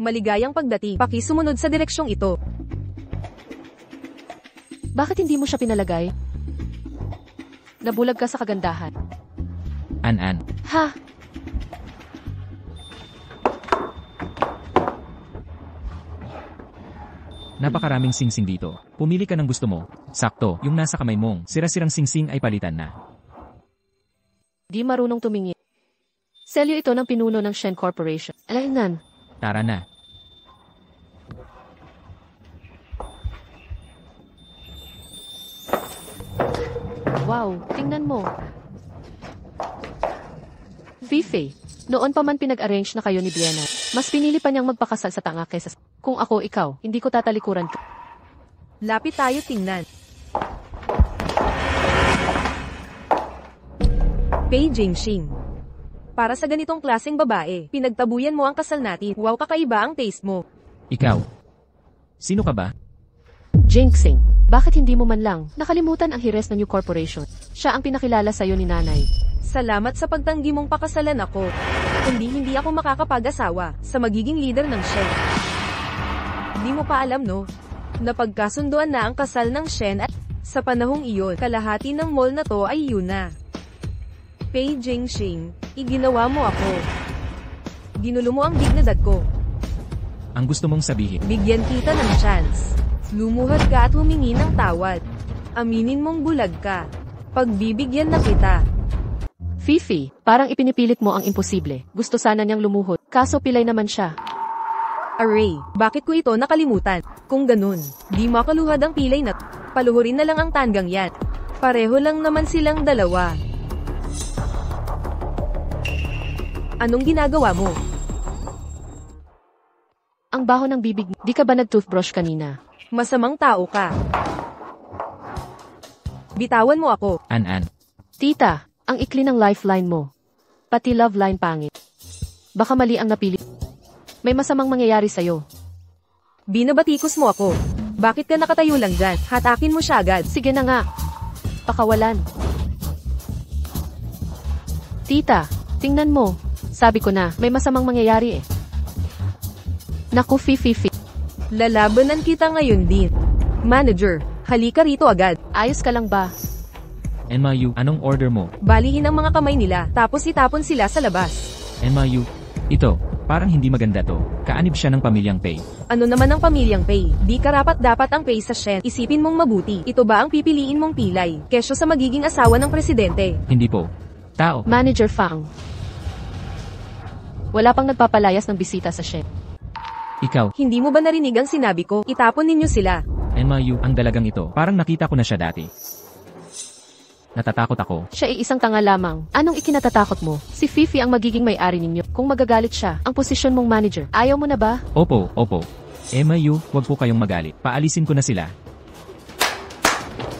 Maligayang pagdating. Pakisumunod sa direksyong ito. Bakit hindi mo siya pinalagay? Nabulag ka sa kagandahan. An-an. Ha? Napakaraming singsing dito. Pumili ka ng gusto mo. Sakto, yung nasa kamay mong sira-sirang singsing ay palitan na. Di marunong tumingin. Selyo ito ng pinuno ng Shen Corporation. Alainan. Tara na. Wow, tingnan mo. Fifi, noon pa man pinag-arrange na kayo ni Vienna. Mas pinili pa niyang magpakasal sa tanga kaysa kung ako ikaw, hindi ko tatalikuran ka. Lapit tayo tingnan. Pei Jingxing. Para sa ganitong klaseng babae, pinagtabuyan mo ang kasal natin. Wow, kakaiba ang taste mo. Ikaw. Sino ka ba? Jinxing, bakit hindi mo man lang nakalimutan ang hires ng New Corporation? Siya ang pinakilala sa'yo ni nanay. Salamat sa pagtanggi mong pakasalan ako. Hindi ako makakapag-asawa sa magiging leader ng Shen. Hindi mo pa alam no? Napagkasunduan na ang kasal ng Shen at sa panahong iyon, kalahati ng mall na to ay Yuna. Pei Jingxing, iginawa mo ako. Ginulo mo ang dignidad ko. Ang gusto mong sabihin. Bigyan kita ng chance. Lumuhad ka at humingi ng tawad. Aminin mong bulag ka. Pagbibigyan na kita. Fifi, parang ipinipilit mo ang imposible. Gusto sana niyang lumuhod, kaso pilay naman siya. Array, bakit ko ito nakalimutan? Kung ganun, di makaluhad ang pilay na paluhurin na lang ang tanggang yan. Pareho lang naman silang dalawa. Anong ginagawa mo? Ang baho ng bibig mo. Di ka ba nag-toothbrush kanina? Masamang tao ka. Bitawan mo ako. An-an. Tita, ang ikli ng lifeline mo. Pati love line pangit. Baka mali ang napili. May masamang mangyayari sa'yo. Binabatikos mo ako. Bakit ka nakatayo lang dyan? Hatakin mo siya agad. Sige na nga. Pakawalan. Tita, tingnan mo. Sabi ko na, may masamang mangyayari eh. Naku, Fifi. Lalabanan kita ngayon din. Manager, halika rito agad. Ayos ka lang ba? NMAYU, anong order mo? Balihin ang mga kamay nila, tapos itapon sila sa labas. NMAYU, ito, parang hindi maganda to. Kaanib siya ng pamilyang Pei. Ano naman ang pamilyang Pei? Di karapat-dapat ang Pei sa Shen. Isipin mong mabuti, ito ba ang pipiliin mong pilay? Kesyo sa magiging asawa ng presidente. Hindi po. Tao. Manager Fang. Wala pang nagpapalayas ng bisita sa Shen. Ikaw. Hindi mo ba narinig ang sinabi ko? Itapon ninyo sila. NMAYU, ang dalagang ito. Parang nakita ko na siya dati. Natatakot ako. Siya ay isang tanga lamang. Anong ikinatatakot mo? Si Fifi ang magiging may-ari ninyo. Kung magagalit siya, ang posisyon mong manager. Ayaw mo na ba? Opo. NMAYU, huwag po kayong magalit. Paalisin ko na sila.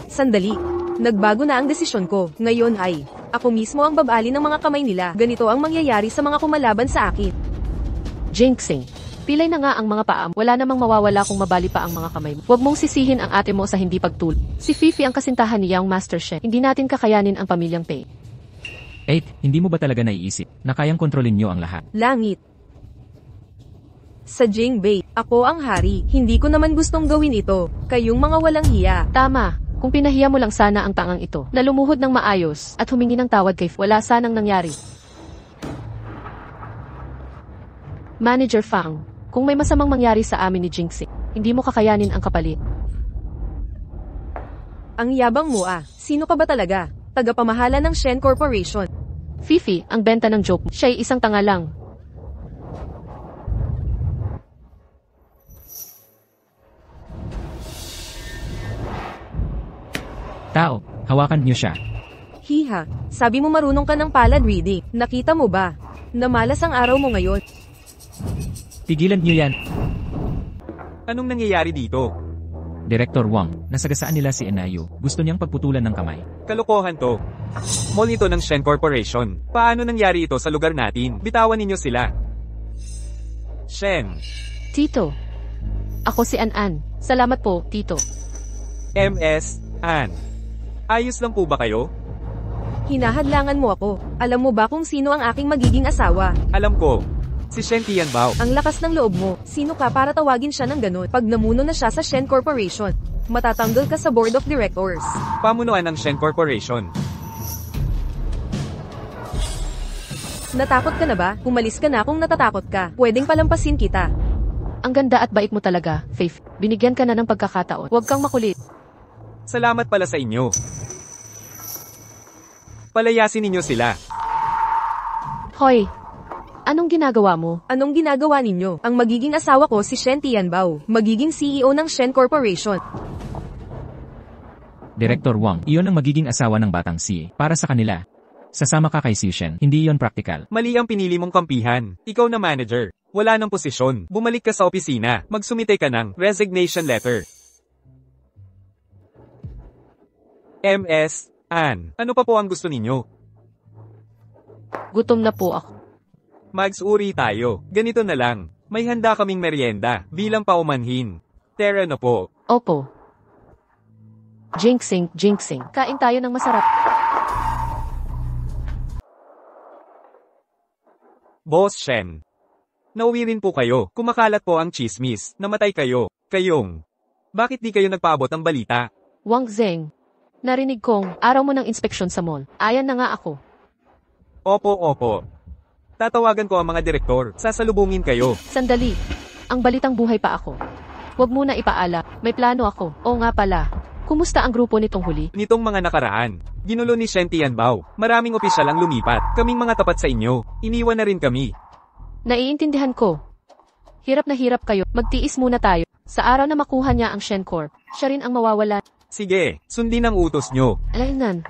Sandali. Nagbago na ang desisyon ko. Ngayon ay Ako mismo ang babali ng mga kamay nila. Ganito ang mangyayari sa mga kumalaban sa akin. Jinxing. Pilay na nga ang mga paam. Wala namang mawawala kung mabali pa ang mga kamay mo. Huwag mong sisihin ang ate mo sa hindi pagtul. Si Fifi ang kasintahan ni Yang Master Shen. Hindi natin kakayanin ang pamilyang Pei. 8. Hindi mo ba talaga naiisip na kayang kontrolin nyo ang lahat? Langit. Sa Jingbei, ako ang hari. Hindi ko naman gustong gawin ito. Kayong mga walang hiya. Tama. Kung pinahiya mo lang sana ang tangang ito, na lumuhod ng maayos at humingi ng tawad kay wala sanang nangyari. Manager Fang, kung may masamang mangyari sa amin ni Jinxing, hindi mo kakayanin ang kapalit. Ang yabang mo ah. Sino ka ba talaga? Tagapamahala ng Shen Corporation. Fifi, ang benta ng joke mo, siya'y isang tanga lang. Tao, hawakan nyo siya. Hiha, sabi mo marunong ka ng palad reading. Nakita mo ba? Namalas ang araw mo ngayon. Tigilan nyo yan. Anong nangyayari dito? Director Wang, nasagasaan nila si Enayo. Gusto niyang pagputulan ng kamay. Kalokohan to. Mall ito ng Shen Corporation. Paano nangyari ito sa lugar natin? Bitawan ninyo sila. Shen. Tito. Ako si An-An. Salamat po, Tito. MS. An. Ayos lang po ba kayo? Hinahadlangan mo ako. Alam mo ba kung sino ang aking magiging asawa? Alam ko. Si Shen Tianbao. Ang lakas ng loob mo. Sino ka para tawagin siya ng ganun? Pag namuno na siya sa Shen Corporation, matatanggal ka sa Board of Directors. Pamunuan ng Shen Corporation. Natakot ka na ba? Umalis ka na kung natatakot ka. Pwedeng palampasin kita. Ang ganda at bait mo talaga, Faith. Binigyan ka na ng pagkakataon. Huwag kang makulit. Salamat pala sa inyo. Palayasin ninyo sila. Hoy! Anong ginagawa mo? Anong ginagawa ninyo? Ang magiging asawa ko si Shen Tianbao, magiging CEO ng Shen Corporation. Director Wang, iyon ang magiging asawa ng batang si. Para sa kanila. Sasama ka kay si Shen, hindi iyon practical. Mali ang pinili mong kampihan. Ikaw na manager. Wala ng posisyon. Bumalik ka sa opisina. Magsumite ka ng resignation letter. MS. An. Ano pa po ang gusto ninyo? Gutom na po ako. Magsuri tayo. Ganito na lang. May handa kaming merienda bilang paumanhin. Tara na po. Opo. Jinxing, jinxing. Kain tayo ng masarap. Boss Shen. Nauwi rin po kayo. Kumakalat po ang chismis. Namatay kayo. Kayong. Bakit di kayo nagpaabot ng balita? Wang Zeng. Narinig kong araw mo ng inspeksyon sa mall. Ayan na nga ako. Opo. Tatawagan ko ang mga direktor. Sasalubungin kayo. Sandali. Ang balitang buhay pa ako. Huwag muna ipaala. May plano ako. Oo nga pala. Kumusta ang grupo nitong huli? Nitong mga nakaraan, ginulo ni Shen Tianbao. Maraming opisyal ang lumipat. Kaming mga tapat sa inyo. Iniwan na rin kami. Naiintindihan ko. Hirap na hirap kayo. Magtiis muna tayo. Sa araw na makuha niya ang Shen Corp, siya rin ang mawawala. Sige, sundin ang utos nyo. Alaynan.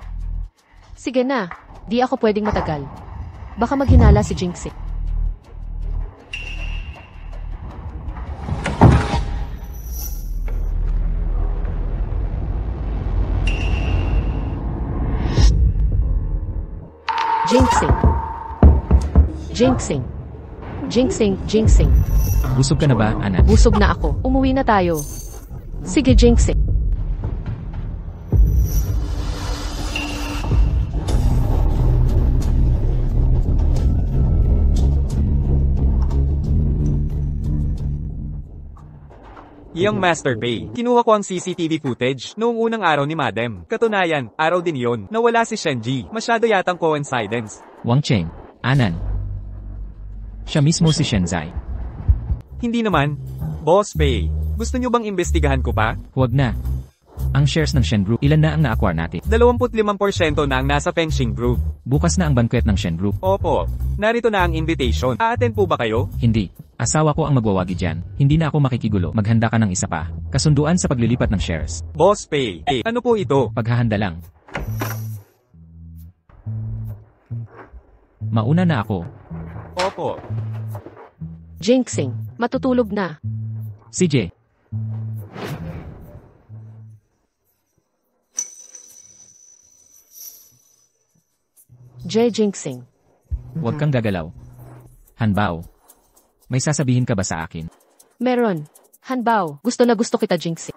Sige na. Di ako pwedeng matagal. Baka maghinala si Jinxie. Jinxing. Jinxing. Jinxing, jinxing. Busog ka na ba, Ana? Busog na ako. Umuwi na tayo. Sige, Jinxing. Yang Master Pei. Kinuha ko ang CCTV footage noong unang araw ni Madam. Katunayan, araw din yon. Nawala si Shenji. Masyado yatang coincidence. Wang Cheng. Anan. Siya mismo si Shenzai. Hindi naman. Boss Pei, gusto nyo bang imbestigahan ko pa? Huwag na. Ang shares ng Shen Group, ilan na ang na-acquire natin? 25% na ang nasa Fengxing Group. Bukas na ang banquet ng Shen Group. Opo, narito na ang invitation. A-attend po ba kayo? Hindi. Asawa ko ang magwawagi dyan. Hindi na ako makikigulo. Maghanda ka ng isa pa. Kasunduan sa paglilipat ng shares. Boss Pei, ano po ito? Paghahanda lang. Mauna na ako. Opo. Jinxing, matutulog na. CJ. Jinxing. Huwag kang gagalaw. Hanbao. May sasabihin ka ba sa akin? Meron. Hanbao, gusto na gusto kita, Jinxing.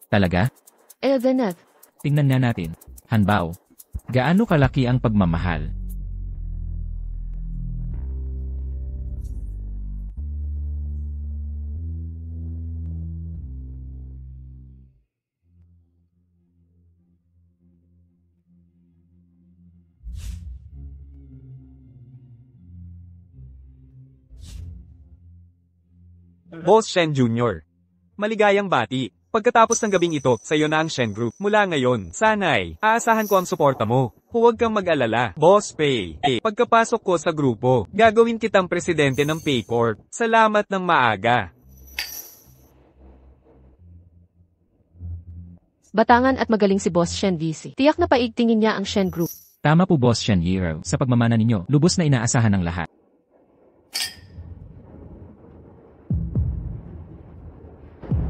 Talaga? Then Tingnan nga natin. Hanbao. Gaano kalaki ang pagmamahal? Boss Shen Jr. Maligayang bati. Pagkatapos ng gabing ito, sa'yo na ang Shen Group. Mula ngayon, sana'y, aasahan ko ang suporta mo. Huwag kang mag-alala, Boss Pay. Pagkapasok ko sa grupo, gagawin kitang presidente ng Paycorp. Salamat ng maaga. batangan at magaling si Boss Shen VC. Tiyak na paigtingin niya ang Shen Group. Tama po Boss Shen Hero. Sa pagmamana ninyo, lubos na inaasahan ng lahat.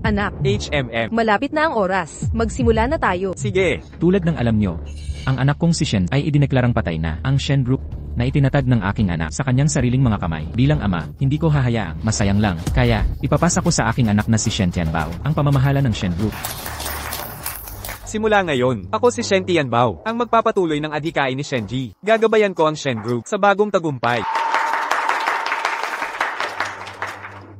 Anak, HMM. malapit na ang oras. Magsimula na tayo. Sige. Tulad ng alam nyo, ang anak kong si Shen ay idineklarang patay na. Ang Shen Group na itinatag ng aking anak sa kanyang sariling mga kamay. Bilang ama, hindi ko hahayaang masayang lang. Kaya, ipapasa ko sa aking anak na si Shen Tianbao ang pamamahala ng Shen Group. Simula ngayon, ako si Shen Tianbao, ang magpapatuloy ng adhikain ni Shenji. Gagabayan ko ang Shen Group sa bagong tagumpay.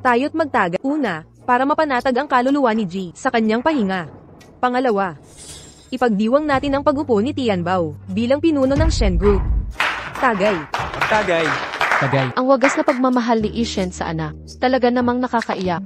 Tayo't magtaga. Una, para mapanatag ang kaluluwa ni G sa kanyang pahinga. Pangalawa, ipagdiwang natin ang pag-upo ni Tianbao bilang pinuno ng Shen Group. Tagay. Tagay. Tagay, Ang wagas na pagmamahal ni Ishen sa anak. Talaga namang nakakaiyak.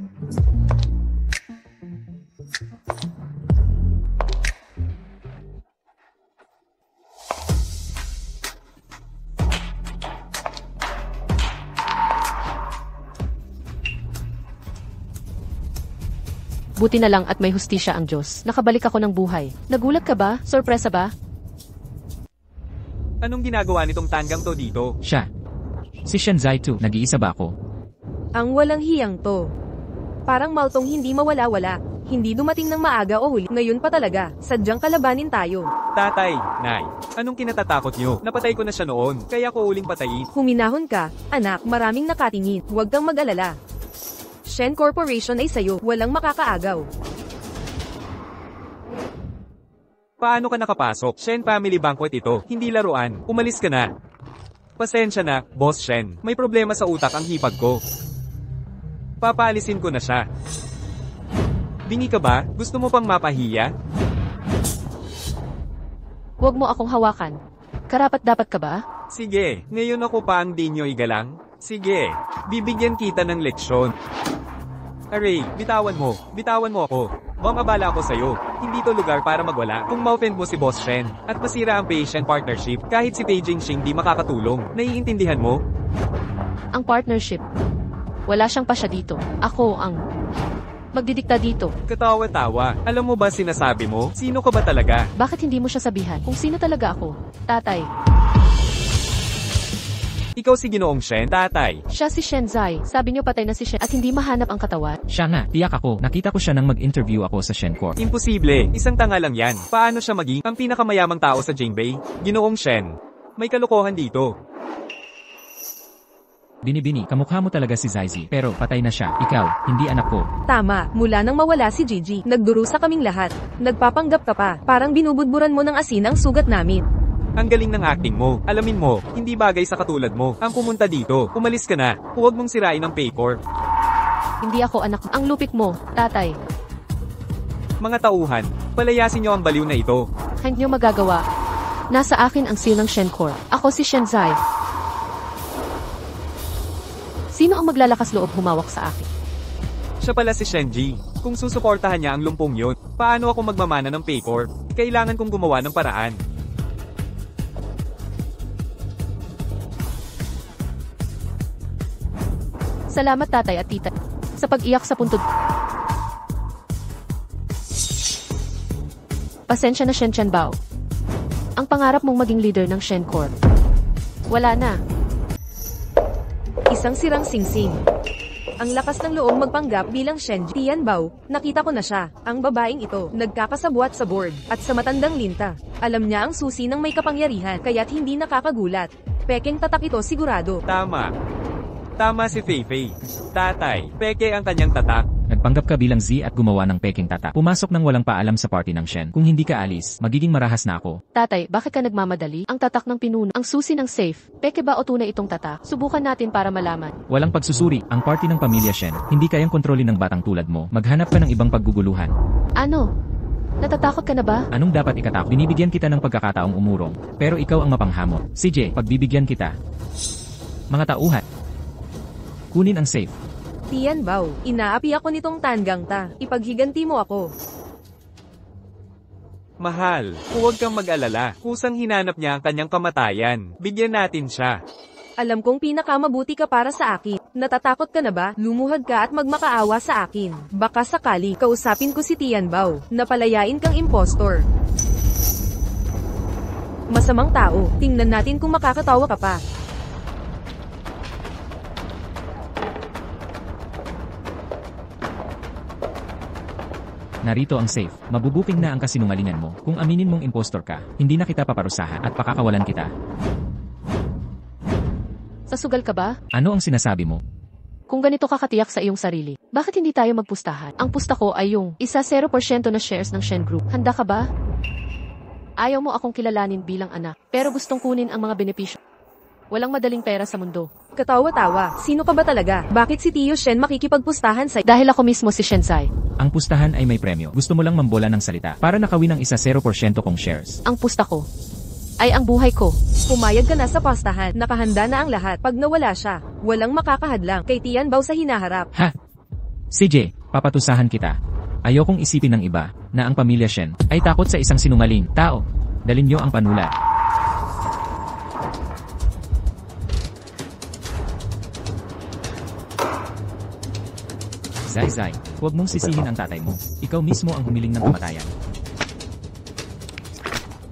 Buti na lang at may hustisya ang Diyos. Nakabalik ako ng buhay. Nagulat ka ba? Sorpresa ba? Anong ginagawa nitong tanggang to dito? siya. Si Shen Zai 2, nag-iisa ba ako? Ang walang hiyang to. Parang maltong hindi mawala-wala. Hindi dumating ng maaga o huli. Ngayon pa talaga. Sadyang kalabanin tayo. Tatay, Nay, anong kinatatakot nyo? Napatay ko na siya noon, kaya ko uling patayin. Huminahon ka. Anak, maraming nakatingin. Huwag kang mag-alala. Shen Corporation ay sayo. Walang makakaagaw. Paano ka nakapasok? Shen Family Banquet ito, hindi laruan. Umalis ka na. Pasensya na, Boss Shen. May problema sa utak ang hipag ko. Papaalisin ko na siya. Bingi ka ba? Gusto mo pang mapahiya? Huwag mo akong hawakan. Karapat-dapat ka ba? Sige, ngayon ako pa ang di nyo igalang? Sige, bibigyan kita ng leksyon. Aray, bitawan mo ako. Mamabala ako sa'yo. Hindi to lugar para magwala. Kung ma-offend mo si Boss Shen, at masira ang patient partnership, kahit si Pei Jingxing di makakatulong. Naiintindihan mo? Ang partnership. Wala siyang pasya dito. Ako ang magdidikta dito. Katawa-tawa. Alam mo ba sinasabi mo? Sino ka ba talaga? Bakit hindi mo siya sabihan kung sino talaga ako? Tatay. Ikaw si Ginoong Shen, tatay. Siya si Shen Zai. Sabi niyo patay na si Shen at hindi mahanap ang katawan. Siya nga, tiyak ako. Nakita ko siya nang mag-interview ako sa Shen Corp. Imposible. Isang tanga lang yan. Paano siya maging ang pinakamayamang tao sa Jingbei? Ginoong Shen. May kalokohan dito. Binibini, kamukha mo talaga si Zaizi. Pero patay na siya. Ikaw, hindi anak ko. Tama, mula nang mawala si Gigi, nagdurusa kaming lahat. Nagpapanggap ka pa, parang binubudburan mo ng asin ang sugat namin. Ang galing ng acting mo. Alamin mo, hindi bagay sa katulad mo. Ang pumunta dito, umalis ka na. Huwag mong sirain ang Paycorp. Hindi ako anak. Ang lupit mo, tatay. Mga tauhan, palayasin niyo ang baliw na ito. Hindi niyo magagawa. Nasa akin ang seal ng Shen Corp. Ako si Shen Zai. Sino ang maglalakas loob humawak sa akin? Siya pala si Shenji. Kung susuportahan niya ang lumpong yun, paano ako magmamana ng Paycorp? Kailangan kong gumawa ng paraan. Salamat tatay at tita sa pag-iyak sa puntod. Pasensya na Shen Tianbao. Ang pangarap mong maging leader ng Shen Corp. Wala na. Isang sirang singsing. Ang lakas ng loob magpanggap bilang Shenji. Tianbao, nakita ko na siya. Ang babaeng ito, nagkakasabwat sa board, at sa matandang linta. Alam niya ang susi ng may kapangyarihan, kaya't hindi nakakagulat. Pekeng tatak ito sigurado. Tama. Tama si Feifei. Tatay, peke ang kanyang tatak. Nagpanggap ka bilang Z at gumawa ng peking tatak. Pumasok nang walang paalam sa party ng Shen. Kung hindi ka alis, magiging marahas na ako. Tatay, bakit ka nagmamadali? Ang tatak ng pinuno, ang susi ng safe. Peke ba o tunay itong tatak? Subukan natin para malaman. Walang pagsusuri, ang party ng pamilya Shen. Hindi kayang kontrolin ng batang tulad mo. Maghanap ka ng ibang pagguguluhan. Ano? Natatakot ka na ba? Anong dapat ikatakot? Binibigyan kita ng pagkakataong umurong. Pero ikaw ang mapanghamot. CJ, pagbibigyan kita. Mga tauhan. Kunin ang safe. Tianbao, inaapi ako nitong tanggang ta. Ipaghiganti mo ako. Mahal, huwag kang mag-alala. Kusang hinanap niya ang kanyang kamatayan. Bigyan natin siya. Alam kong pinakamabuti ka para sa akin. Natatakot ka na ba? Lumuhad ka at magmakaawa sa akin. Baka sakali, kausapin ko si Tianbao. Napalayain kang impostor. Masamang tao, tingnan natin kung makakatawa ka pa. Narito ang safe. Mabubuking na ang kasinungalingan mo. Kung aminin mong impostor ka, hindi na kita paparusahan at pakakawalan kita. Sasugal ka ba? Ano ang sinasabi mo? Kung ganito ka katiyak sa iyong sarili, bakit hindi tayo magpustahan? Ang pusta ko ay yung 0% na shares ng Shen Group. Handa ka ba? Ayaw mo akong kilalanin bilang anak, pero gustong kunin ang mga benepisyo. Walang madaling pera sa mundo. Katawa-tawa, sino ka ba talaga? Bakit si Tio Shen makikipagpustahan sa... Dahil ako mismo si Shenzai. Ang pustahan ay may premyo. Gusto mo lang mambola ng salita para nakawin ng 0% kong shares. Ang pusta ko ay ang buhay ko. Pumayag ka na sa pustahan, nakahanda na ang lahat. Pag nawala siya, walang makakahadlang kay Tianbao sa hinaharap. Ha? CJ, papatusahan kita. Ayokong isipin ng iba na ang pamilya Shen ay takot sa isang sinungaling tao. Dalin niyo ang panulat. Zai, huwag mong sisihin ang tatay mo. Ikaw mismo ang humiling ng kamatayan.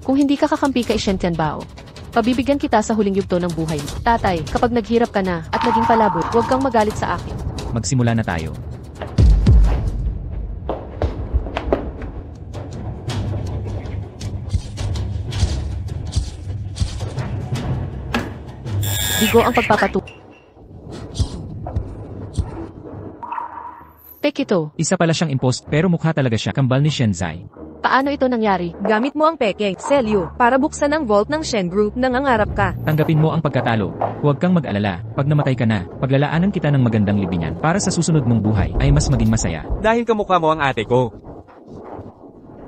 Kung hindi ka kakampi kay Shen Tianbao, pabibigyan kita sa huling yugto ng buhay mo. Tatay, kapag naghirap ka na at naging palabot, huwag kang magalit sa akin. Magsimula na tayo. Bigo ang pagpapatuloy. Pek ito. Isa pala siyang impost pero mukha talaga siya kambal ni Shenzai. Paano ito nangyari? Gamit mo ang peke, selyo, para buksan ang vault ng Shen Group. Nangangarap ka. Tanggapin mo ang pagkatalo. Huwag kang mag-alala. Pag namatay ka na, paglalaanan kita ng magandang libingan para sa susunod mong buhay ay mas maging masaya. Dahil kamukha mo ang ate ko.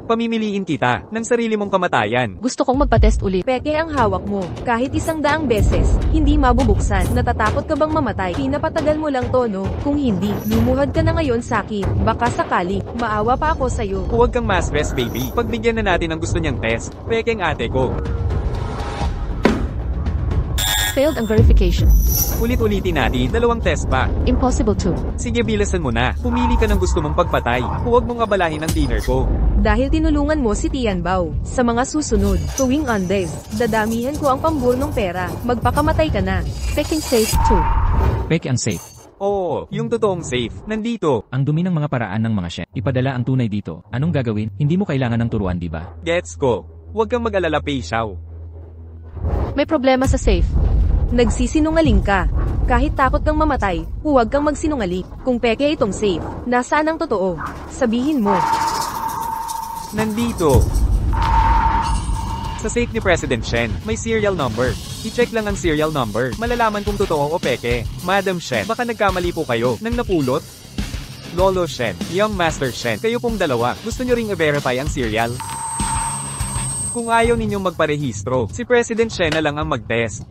Pamimiliin kita ng sarili mong kamatayan. Gusto kong magpa-test ulit. Peke ang hawak mo. Kahit 100 beses, hindi mabubuksan. Natatakot ka bang mamatay? Pinapatagal mo lang to, no? Kung hindi, lumuhad ka na ngayon sa akin. Baka sakali, maawa pa ako sa'yo. Huwag kang ma-stress, baby. Pagbigyan na natin ang gusto niyang test. Pekeng ate ko. Failed ang verification. Ulit-ulitin natin, 2 test pa. Impossible to. Sige, bilasan mo na. Pumili ka ng gusto mong pagpatay. Huwag mong abalahin ang dinner ko. Dahil tinulungan mo si Tianbao, sa mga susunod, tuwing Andes, dadamihan ko ang pamburnong pera. Magpakamatay ka na. Peking safe 2. Peke ang safe. Oo, yung totoong safe. Nandito. Ang dumi ng mga paraan ng mga Shen. Ipadala ang tunay dito. Anong gagawin? Hindi mo kailangan ng turuan, di ba? Gets ko. Huwag kang mag-alala, Pei Xiao. May problema sa safe. Nagsisinungaling ka. Kahit takot kang mamatay, huwag kang magsinungaling. Kung peke itong safe, nasaan ang totoo? Sabihin mo. Nandito. Sa safe ni President Shen, may serial number. I-check lang ang serial number. Malalaman kung totoo o peke. Madam Shen, baka nagkamali po kayo nang napulot? Lolo Shen, Young Master Shen, kayo pong dalawa, gusto nyo ring i-verify ang serial? Kung ayaw ninyong magparehistro, si President Shen na lang ang mag-test.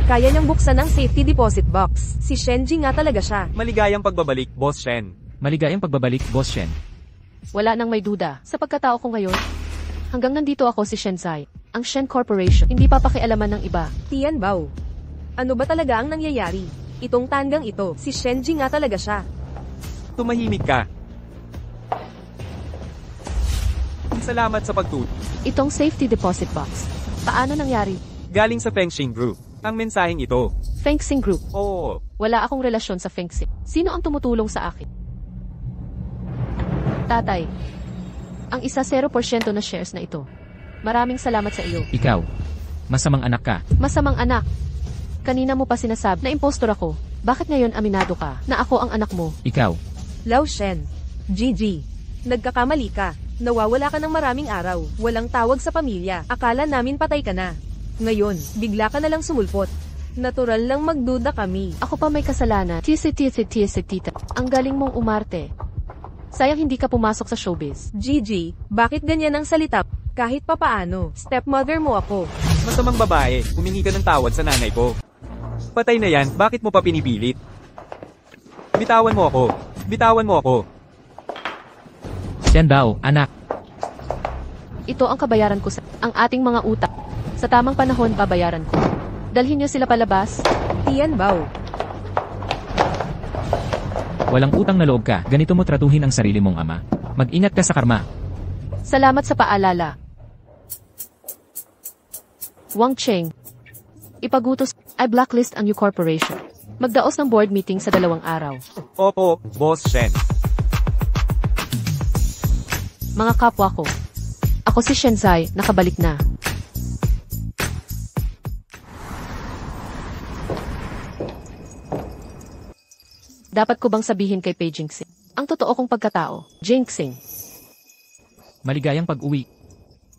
Kaya niyang buksan ang safety deposit box. Si Shenji nga talaga siya. Maligayang pagbabalik, Boss Shen. Maligayang pagbabalik, Boss Shen. Wala nang may duda. Sa pagkatao ko ngayon, hanggang nandito ako si Shenzai. Ang Shen Corporation, hindi papakialaman ng iba. Tianbao. Ano ba talaga ang nangyayari? Itong tanggang ito, si Shenji nga talaga siya. Tumahimik ka. Salamat sa pagtulong. Itong safety deposit box. Paano nangyari? Galing sa Fengxing Group. Ang mensaheng ito. Fengxing Group. Oo. Wala akong relasyon sa Fengxing. Sino ang tumutulong sa akin? Tatay. Ang isa 0% na shares na ito. Maraming salamat sa iyo. Ikaw. Masamang anak ka. Masamang anak. Kanina mo pa sinasabi na impostor ako. Bakit ngayon aminado ka na ako ang anak mo? Ikaw. Lao Shen. Gigi. Nagkakamali ka. Nawawala ka ng maraming araw. Walang tawag sa pamilya. Akala namin patay ka na. Ngayon, bigla ka na lang sumulpot. Natural lang magduda kami. Ako pa may kasalanan. Tita. Ang galing mong umarte. Sayang hindi ka pumasok sa showbiz. Gigi, bakit ganyan ang salita? Kahit papaano, stepmother mo ako. Masamang babae, humingi ka ng tawad sa nanay ko. Patay na yan, bakit mo pa pinipilit? Bitawan mo ako. Bitawan mo ako. Shen Bao, anak. Ito ang kabayaran ko sa ang ating mga utak. Sa tamang panahon, babayaran ko. Dalhin niyo sila palabas. Tian Bao. Walang utang na loob ka. Ganito mo tratuhin ang sarili mong ama. Mag-ingat ka sa karma. Salamat sa paalala. Wang Cheng. Ipagutos, I blacklist ang new corporation. Magdaos ng board meeting sa 2 araw. Opo, Boss Shen. Mga kapwa ko. Ako si Shenzai, nakabalik na. Dapat ko bang sabihin kay Pei Jinxing ang totoo kong pagkatao? Jinxing, Maligayang pag-uwi.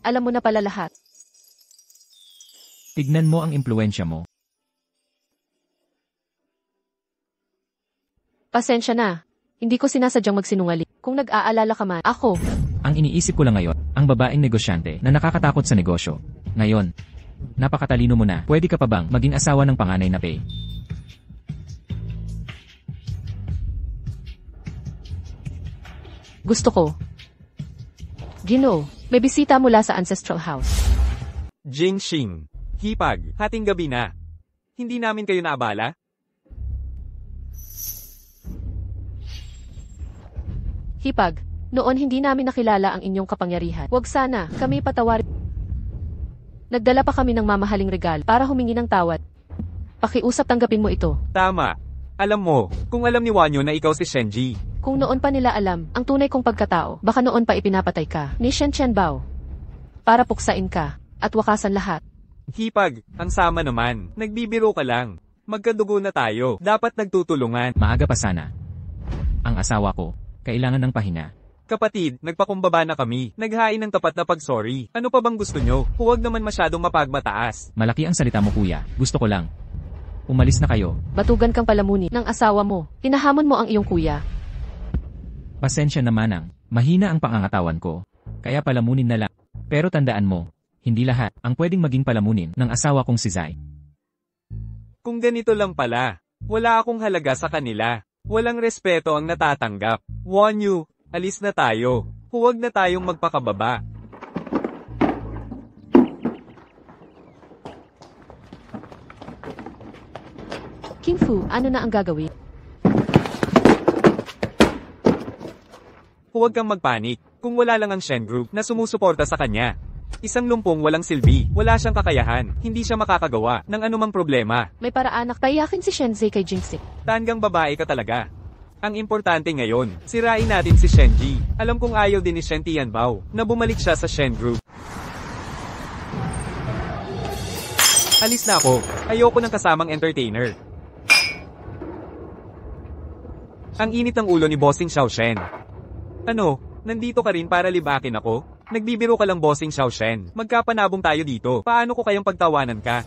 alam mo na pala lahat. Tignan mo ang impluensya mo. Pasensya na. Hindi ko sinasadyang magsinungaling. Kung nag-aalala ka man, ako. Ang iniisip ko lang ngayon, ang babaeng negosyante na nakakatakot sa negosyo. Ngayon, napakatalino mo na. Pwede ka pa bang maging asawa ng panganay na Pei? Gusto ko. Ginoo, may bisita mula sa Ancestral House. Jingxing. Hipag, hating gabi na. Hindi namin kayo naabala? Hipag, noon hindi namin nakilala ang inyong kapangyarihan. Huwag sana, kami patawarin. Nagdala pa kami ng mamahaling regalo para humingi ng tawad. Pakiusap tanggapin mo ito. Tama. Alam mo, kung alam ni Wanyo na ikaw si Shenji. Kung noon pa nila alam ang tunay kong pagkatao, baka noon pa ipinapatay ka ni Shen Bao. Para puksain ka at wakasan lahat. Hipag, ang sama naman. Nagbibiro ka lang. Magkadugo na tayo. Dapat nagtutulungan. Maaga pa sana. Ang asawa ko, kailangan ng pahinga. Kapatid, nagpakumbaba na kami. Naghain ng tapat na pag-sorry. Ano pa bang gusto nyo? Huwag naman masyadong mapagmataas. Malaki ang salita mo kuya. Gusto ko lang. Umalis na kayo. Batugan kang palamunin ng asawa mo. Hinahamon mo ang iyong kuya. Pasensya na manang. Mahina ang pangangatawan ko. Kaya palamunin na lang. Pero tandaan mo, hindi lahat ang pwedeng maging palamunin ng asawa kong si Zai. Kung ganito lang pala, wala akong halaga sa kanila. Walang respeto ang natatanggap. Wanyo, alis na tayo. Huwag na tayong magpakababa. King Fu, ano na ang gagawin? Huwag kang magpanik. Kung wala lang ang Shen Group na sumusuporta sa kanya. Isang lumpong walang silbi, wala siyang kakayahan, hindi siya makakagawa ng anumang problema. May paraan na paiyakin si Shenzai kay Jinxing. Tanggang babae ka talaga. Ang importante ngayon, sirain natin si Shenji. Alam kong ayaw din ni Shen Tianbao na bumalik siya sa Shen Group. Alis na ako. Ayoko ng kasamang entertainer. Ang init ng ulo ni Bossing Xiaoshen. Ano, nandito ka rin para libakin ako? Nagbibiro ka lang Bossing Xiaoshen. Magkapanabong tayo dito. Paano ko kayang pagtawanan ka?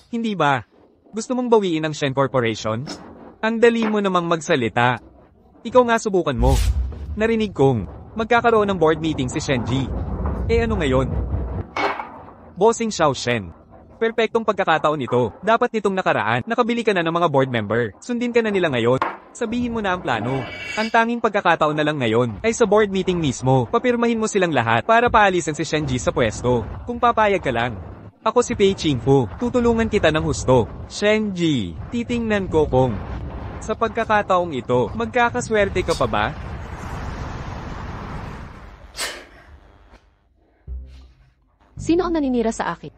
Hindi ba? Gusto mong bawiin ang Shen Corporation? Ang dali mo namang magsalita. Ikaw nga subukan mo. Narinig kong magkakaroon ng board meeting si Shenji. Eh ano ngayon? Bossing Xiaoshen. Perpektong pagkakataon ito. Dapat nitong nakaraan, nakabili ka na ng mga board member. Sundin ka na nila ngayon. Sabihin mo na ang plano. Ang tanging pagkakataon na lang ngayon ay sa board meeting mismo. Papirmahin mo silang lahat para paalisin si Shenji sa pwesto. Kung papayag ka lang. Ako si Pei Qingfu. Tutulungan kita ng husto. Shenji, titingnan ko kung sa pagkakataong ito, magkakaswerte ka pa ba? Sino ang naninira sa akin?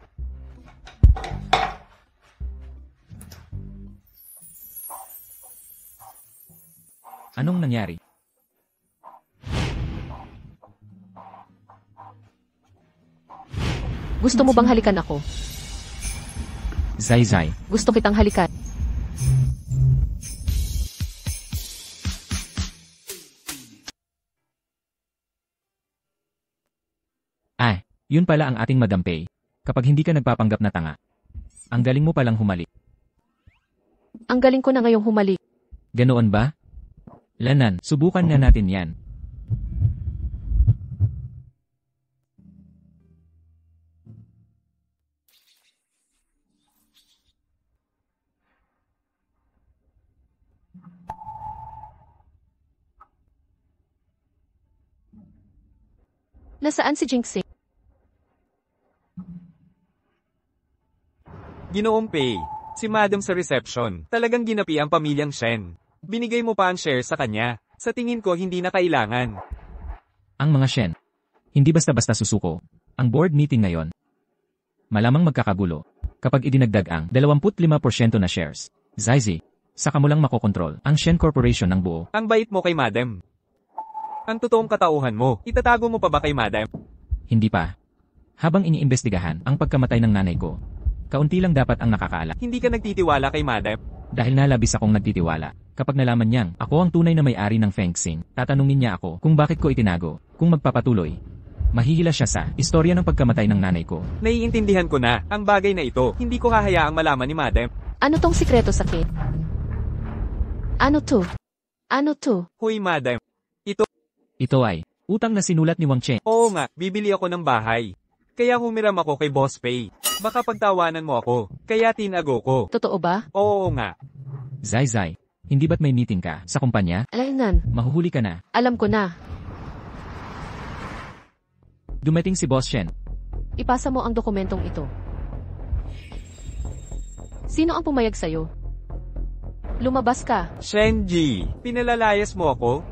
Anong nangyari? Gusto mo bang halikan ako? Zai Zai. Gusto kitang halikan. Ah, yun pala ang ating Madam Pei. Kapag hindi ka nagpapanggap na tanga. Ang galing mo palang humalik. Ang galing ko na ngayong humalik. Ganoon ba? Lanan, subukan nga natin yan. Nasaan si Jinxing? Ginoong Pei, si Madam sa reception, talagang ginapi ang pamilyang Shen. Binigay mo pa ang share sa kanya. Sa tingin ko hindi na kailangan. Ang mga Shen. Hindi basta-basta susuko. Ang board meeting ngayon. Malamang magkakagulo. Kapag idinagdag ang 25% na shares. Zaizi, saka mo lang makokontrol ang Shen Corporation ng buo. Ang bait mo kay Madam. Ang totoong katauhan mo, itatago mo pa ba kay Madam? Hindi pa. Habang iniimbestigahan ang pagkamatay ng nanay ko, kaunti lang dapat ang nakakaala. Hindi ka nagtitiwala kay Madam? Dahil nalabis akong nagtitiwala. Kapag nalaman niyang ako ang tunay na may-ari ng Feng Xing, tatanungin niya ako kung bakit ko itinago, kung magpapatuloy. Mahihila siya sa istorya ng pagkamatay ng nanay ko. Naiintindihan ko na, ang bagay na ito, hindi ko hahayaang malaman ni Madam. Ano tong sikreto sa akin? Ano to? Ano to? Hoy Madam. Ito ay utang na sinulat ni Wang Cheng. Oo nga, bibili ako ng bahay. Kaya humiram ako kay Boss Pei. Baka pagtawanan mo ako, kaya tinago ko. Totoo ba? Oo nga. Zai Zai, hindi ba't may meeting ka sa kumpanya? Alainan, Mahuhuli ka na. alam ko na. Dumating si Boss Shen. Ipasa mo ang dokumentong ito. Sino ang pumayag sa'yo? Lumabas ka. Shenji, pinalalayas mo ako?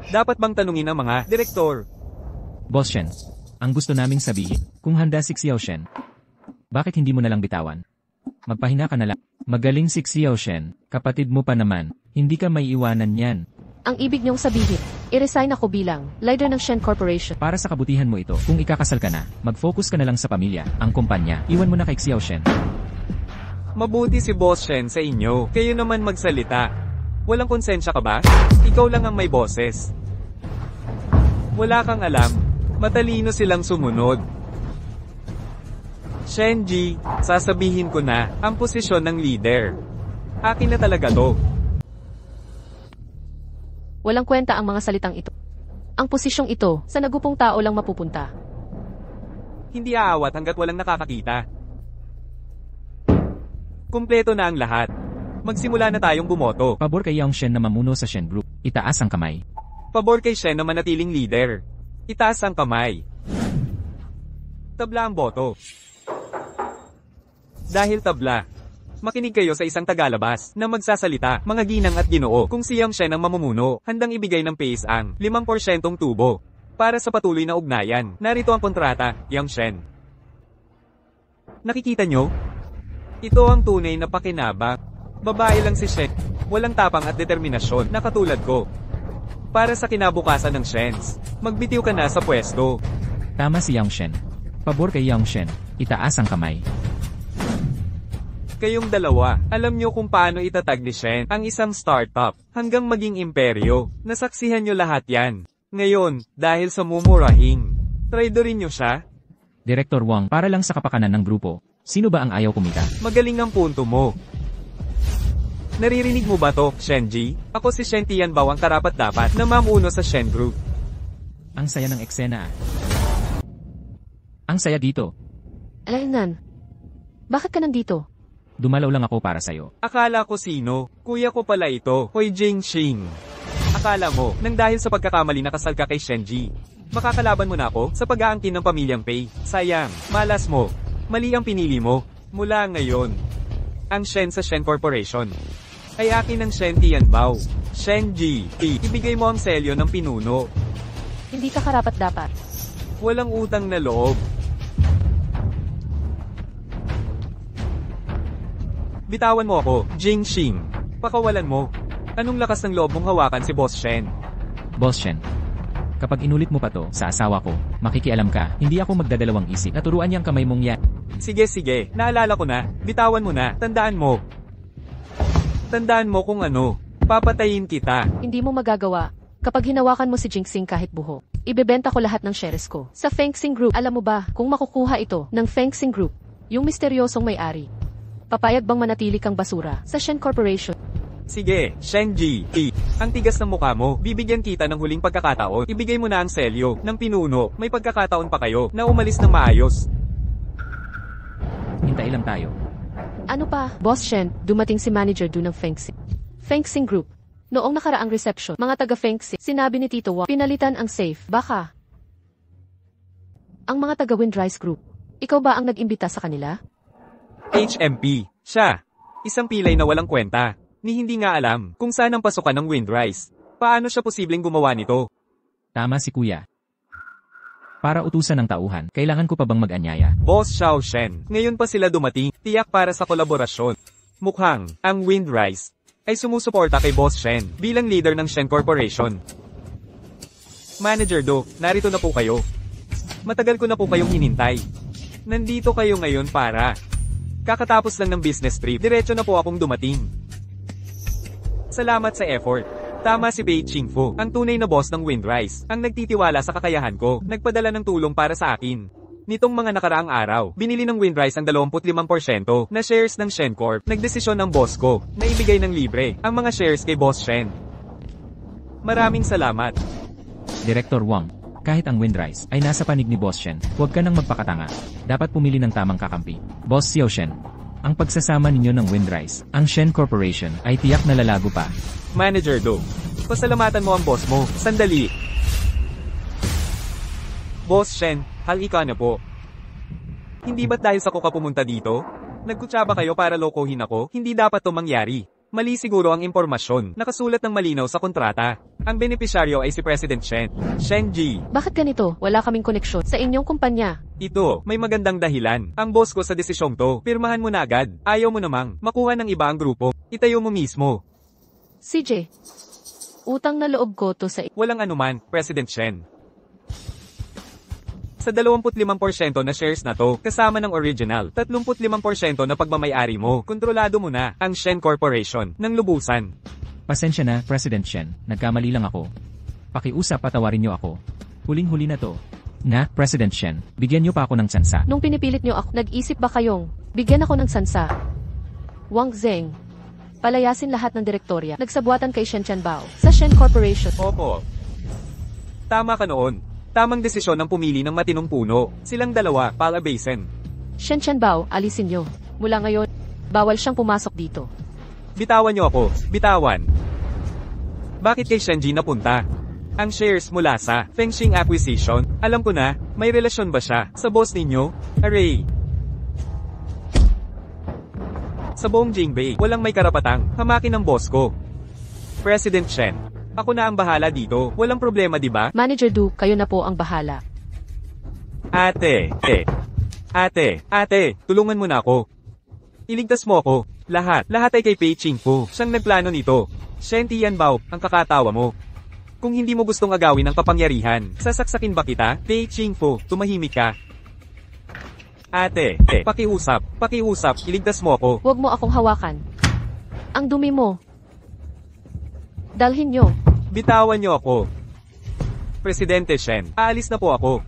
Dapat bang tanungin ang mga direktor? Boss Shen, ang gusto naming sabihin, kung handa si Xiao Shen, bakit hindi mo nalang bitawan? Magpahina ka na lang. Magaling si Xiao Shen, kapatid mo pa naman, hindi ka may iwanan yan. Ang ibig niyong sabihin, i-resign ako bilang leader ng Shen Corporation. Para sa kabutihan mo ito, kung ikakasal ka na, mag-focus ka na lang sa pamilya, ang kumpanya, iwan mo na kay Xiao Shen. Mabuti si Boss Shen sa inyo, kayo naman magsalita. Walang konsensya ka ba? Ikaw lang ang may boses. Wala kang alam, matalino silang sumunod. Shenji, sasabihin ko na, ang posisyon ng leader. Akin na talaga to. Walang kwenta ang mga salitang ito. Ang posisyong ito, sa nagupong tao lang mapupunta. Hindi aawat hanggat walang nakakakita. Kumpleto na ang lahat. Magsimula na tayong bumoto. Pabor kay Yang Shen na mamuno sa Shen Group. Itaas ang kamay. Pabor kay Shen na manatiling leader. Itaas ang kamay. Tabla ang boto. Dahil tabla, makinig kayo sa isang tagalabas na magsasalita, mga ginang at ginoo. Kung si Yang Shen ang mamumuno, handang ibigay ng PACE ang 5% tubo. Para sa patuloy na ugnayan, narito ang kontrata, Yang Shen. Nakikita nyo? Ito ang tunay na pakinabang. Babae lang si Shen. Walang tapang at determinasyon na katulad ko. Para sa kinabukasan ng Shens, magbitiw ka na sa pwesto. Tama si Yang Shen. Pabor kay Yang Shen. Itaas ang kamay. Kayong dalawa, alam nyo kung paano itatag ni Shen ang isang startup hanggang maging imperyo. Nasaksihan nyo lahat yan. Ngayon, dahil sa mumurahing, traidorin nyo siya? Director Wang, para lang sa kapakanan ng grupo, sino ba ang ayaw kumita? Magaling ang punto mo. Naririnig mo ba to, Shenji? Ako si Shen Tianbao ang karapat-dapat na mamuno sa Shen Group. Ang saya ng eksena ah. Ang saya dito. Alainan, bakit ka nandito? Dumalaw lang ako para sa'yo. Akala ko sino? Kuya ko pala ito, Hui Jingxing. Akala mo, nang dahil sa pagkakamali nakasal ka kay Shenji, makakalaban mo na ako sa pag-aangkin ng pamilyang Pei. Sayang, malas mo. Mali ang pinili mo. Mula ngayon, ang Shen sa Shen Corporation ay akin ng Shen Tianbao. Shenji, ibigay mo ang selyo ng pinuno. Hindi ka karapat-dapat. Walang utang na loob. Bitawan mo ako, Jingxing. Pakawalan mo. Anong lakas ng loob mong hawakan si Boss Shen? Boss Shen, kapag inulit mo pa to sa asawa ko, makikialam ka, hindi ako magdadalawang isip na turuan niyang kamay mong yan. Sige, naalala ko na. Bitawan mo na. Tandaan mo. Tandaan mo kung ano. Papatayin kita. Hindi mo magagawa. Kapag hinawakan mo si Jinxing kahit buho, ibebenta ko lahat ng shares ko. Sa Fengxing Group, alam mo ba kung makukuha ito ng Fengxing Group, yung misteryosong may-ari? Papayag bang manatili kang basura sa Shen Corporation? Sige, Shenji. Ang tigas ng mukha mo. Bibigyan kita ng huling pagkakataon. Ibigay mo na ang selyo ng pinuno. May pagkakataon pa kayo na umalis ng maayos. Hintay lang tayo. Ano pa? Boss Shen, dumating si manager do ng Fengxing. Fengxing Group. Noong nakaraang reception, mga taga-Fengxing, sinabi ni Tito Wang, pinalitan ang safe. Baka ang mga taga-Windrise Group. Ikaw ba ang nag-imbita sa kanila? HMP. Siya. Isang pilay na walang kwenta. Ni hindi nga alam kung saan ang pasukan ng Windrise. Paano siya posibleng gumawa nito? Tama si Kuya. Para utusan ng tauhan, kailangan ko pa bang mag-anyaya? Boss Xiao Shen. Ngayon pa sila dumating. Tiyak para sa kolaborasyon. Mukhang ang Windrise ay sumusuporta kay Boss Shen bilang leader ng Shen Corporation. Manager Do, narito na po kayo. Matagal ko na po kayong hinintay. Nandito kayo ngayon para kakatapos lang ng business trip, diretso na po akong dumating. Salamat sa effort. Tama si Pei Qingfu, ang tunay na boss ng Windrise, ang nagtitiwala sa kakayahan ko, nagpadala ng tulong para sa akin. Nitong mga nakaraang araw, binili ng Windrise ang 25% na shares ng Shen Corp. Nagdesisyon ng boss ko na ibigay ng libre ang mga shares kay Boss Shen. Maraming salamat. Director Wang, kahit ang Windrise ay nasa panig ni Boss Shen, huwag ka nang magpakatanga. Dapat pumili ng tamang kakampi. Boss Xiao Shen, ang pagsasama ninyo ng Windrise, ang Shen Corporation, ay tiyak na lalago pa. Manager Do, pasalamatan mo ang boss mo. Sandali. Boss Shen, halika na po. Hindi ba't dahil sa kuka pumunta dito? Nagkutsaba kayo para lokohin ako? Hindi dapat to mangyari. Mali siguro ang impormasyon. Nakasulat ng malinaw sa kontrata. Ang benepisyaryo ay si President Shen. Shenji. Bakit ganito? Wala kaming koneksyon sa inyong kumpanya. Ito, may magandang dahilan. Ang boss ko sa desisyong to, pirmahan mo na agad. Ayaw mo namang makuha ng iba ang grupo. Itayo mo mismo. CJ, utang na loob ko to sa Walang anuman, President Shen. Sa 25% na shares na to, kasama ng original, 35% na pagmamayari mo, kontrolado mo na ang Shen Corporation ng lubusan. Pasensya na, President Shen, nagkamali lang ako. Pakiusap, patawarin niyo ako. Huling-huli na to. Na, President Shen, bigyan niyo pa ako ng tsansa. Nung pinipilit niyo ako, nag-isip ba kayong bigyan ako ng sansa? Wang Zeng, palayasin lahat ng direktorya, nagsabuatan kay Shen Chanbao sa Shen Corporation. Opo. Tama ka noon. Tamang desisyon ng pumili ng matinong puno. Silang dalawa, palabasin. Shen Chanbao, alisin niyo. Mula ngayon, bawal siyang pumasok dito. Bitawan niyo ako. Bitawan. Bakit kay Shenji napunta? Ang shares mula sa Fengxing Acquisition. Alam ko na, may relasyon ba siya sa boss ninyo? Array. Sa buong Jingbei, walang may karapatang hamakin ng boss ko. President Shen, ako na ang bahala dito. Walang problema, di ba? Manager Du, kayo na po ang bahala. Ate, tulungan mo na ako. Iligtas mo ako. Lahat ay kay Pei Qingfu. Siyang nagplano nito. Shen Tianbao, ang kakatawa mo. Kung hindi mo gustong agawin ang kapangyarihan, sasaksakin ba kita? Pei Qingfu, tumahimik ka. Ate, pakiusap, iligtas mo ako. Huwag mo akong hawakan. Ang dumi mo. Dalhin niyo. Bitawan niyo ako. Presidente Shen, aalis na po ako.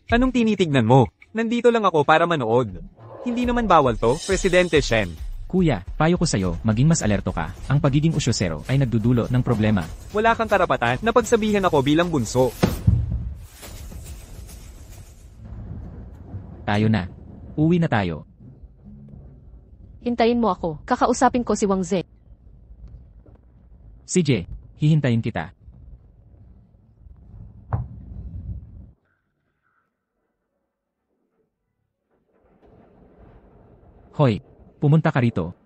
Anong tinitignan mo? Nandito lang ako para manood. Hindi naman bawal to, Presidente Shen. Kuya, payo ko sa'yo, maging mas alerto ka. Ang pagiging usyosero ay nagdudulo ng problema. Wala kang karapatan na pagsabihan ako bilang bunso. Tayo na. Uwi na tayo. Hintayin mo ako. Kakausapin ko si Wang Zeng. CJ, hihintayin kita. Hoy, pumunta ka rito.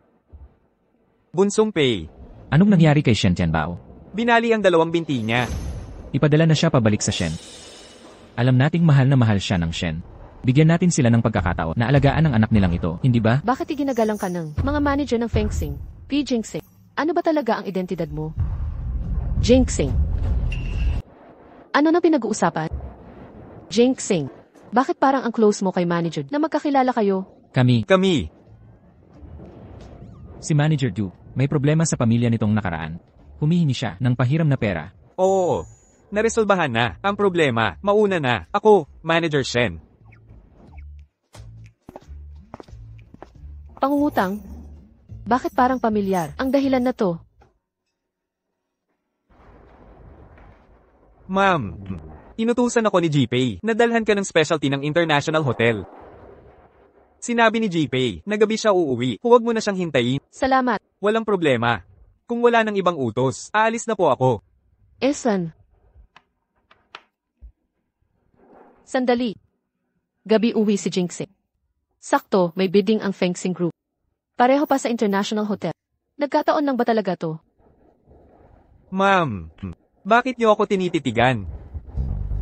Bunsong Pei. Anong nangyari kay Shen Tianbao? Binali ang 2 binti niya. Ipadala na siya pabalik sa Shen. Alam nating mahal na mahal siya ng Shen. Bigyan natin sila ng pagkakataon na alagaan ang anak nilang ito, hindi ba? Bakit iginagalang ka ng mga manager ng fencing? P. Jinxing. Ano ba talaga ang identidad mo? Jinxing. Ano na pinag-uusapan? Jinxing. Bakit parang ang close mo kay manager na magkakilala kayo? Kami, Kami. si Manager Du, may problema sa pamilya nitong nakaraan. Humihingi siya ng pahiram na pera. Oo. Naresolbahan na. Ang problema, mauna na. Ako, Manager Shen. Pangungutang? Bakit parang pamilyar ang dahilan na to? Ma'am, inutusan ako ni GPay na dalhan ka ng specialty ng International Hotel. Sinabi ni GPay na gabi siya uuwi. Huwag mo na siyang hintayin. Salamat. Walang problema. Kung wala ng ibang utos, aalis na po ako. Esan. Sandali. Gabi uwi si Jinxing. Sakto, may bidding ang fencing group. Pareho pa sa International Hotel. Nagkataon lang ba talaga to? Ma'am, bakit niyo ako tinititigan?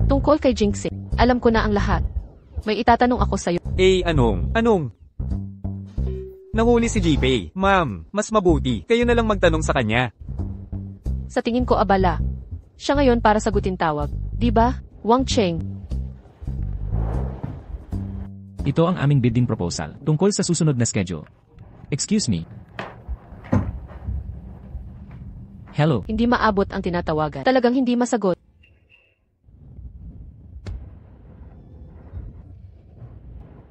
Tungkol kay Jinxing, alam ko na ang lahat. May itatanong ako sa'yo. Anong? Nahuli si GPay. Ma'am, mas mabuti. Kayo na lang magtanong sa kanya. Sa tingin ko abala. Siya ngayon para sagutin tawag. Di ba? Wang Cheng. Ito ang aming bidding proposal tungkol sa susunod na schedule. Excuse me. Hello, Hindi maabot ang tinatawagan. Talagang hindi masagot.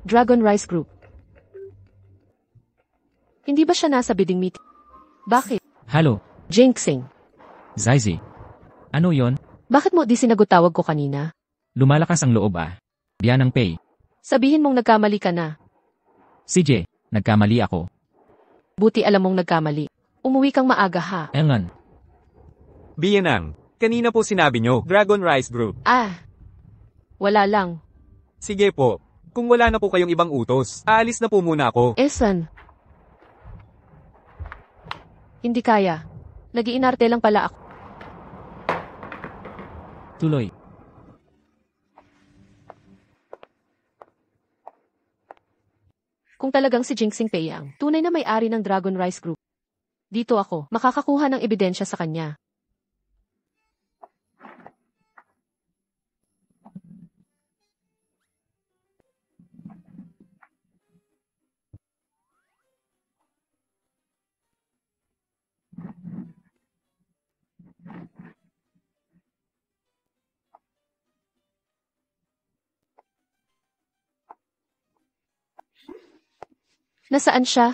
Dragon Rice Group. Hindi ba siya nasa bidding meeting? Bakit? hello, Jinxing. Zaizi. Ano yon? Bakit mo di sinagot tawag ko kanina? Lumalakas ang loob ah. Diyan ang pay. Sabihin mong nagkamali ka na. CJ, nagkamali ako. Buti alam mong nagkamali. Umuwi kang maaga ha. Elngan, Biyanang, kanina po sinabi nyo, Dragon Rice Group. Wala lang. Sige po. Kung wala na po kayong ibang utos, aalis na po muna ako. Esan. Hindi kaya. Nag-iinarte lang pala ako. tuloy. Kung talagang si Jinxing Peiyang, tunay na may-ari ng Dragon Rice Group. Dito ako, makakakuha ng ebidensya sa kanya. Nasaan siya?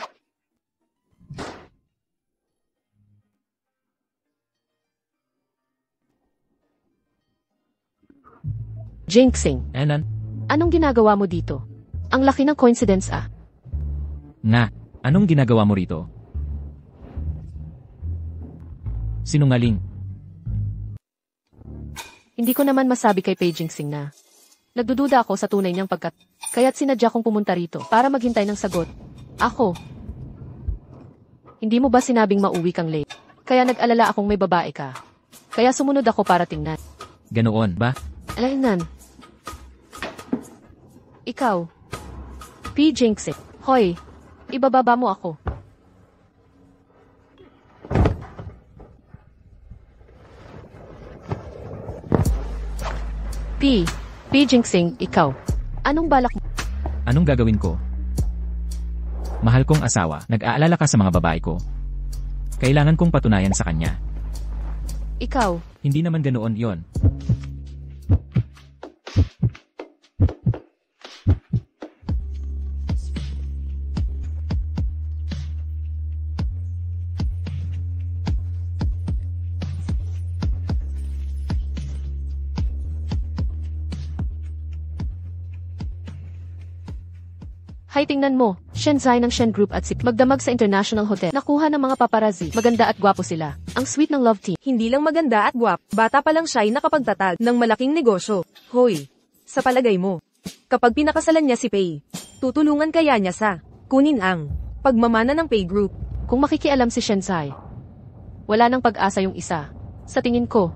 Jinxing, Enan, anong ginagawa mo dito? Ang laki ng coincidence ah. nga, anong ginagawa mo rito? Sinungaling. Hindi ko naman masabi kay Pei Jinxing na. Nagdududa ako sa tunay niyang pagkat. Kaya't sinadya kong pumunta rito para maghintay ng sagot. Ako. Hindi mo ba sinabing mauwi kang late? Kaya nag-alala akong may babae ka. Kaya sumunod ako para tingnan. Ganoon ba? Alainan. Ikaw. P. Jinxing. Hoy. Ibababa mo ako. P. Jinxing, ikaw. Anong balak mo? Anong gagawin ko? Mahal kong asawa, nag-aalala ka sa mga babae ko. Kailangan kong patunayan sa kanya. Ikaw. Hindi naman ganoon yon. Hay tingnan mo, Shenzai ng Shen Group at si magdamag sa International Hotel. Nakuha ng mga paparazzi. Maganda at gwapo sila. Ang sweet ng love team. Hindi lang maganda at gwap, bata pa lang siya ay nakapagtatag ng malaking negosyo. Hoy, sa palagay mo, kapag pinakasalan niya si Pei, tutulungan kaya niya sa kunin ang pagmamana ng Pei Group. Kung makikialam si Shenzai, wala nang pag-asa yung isa. Sa tingin ko,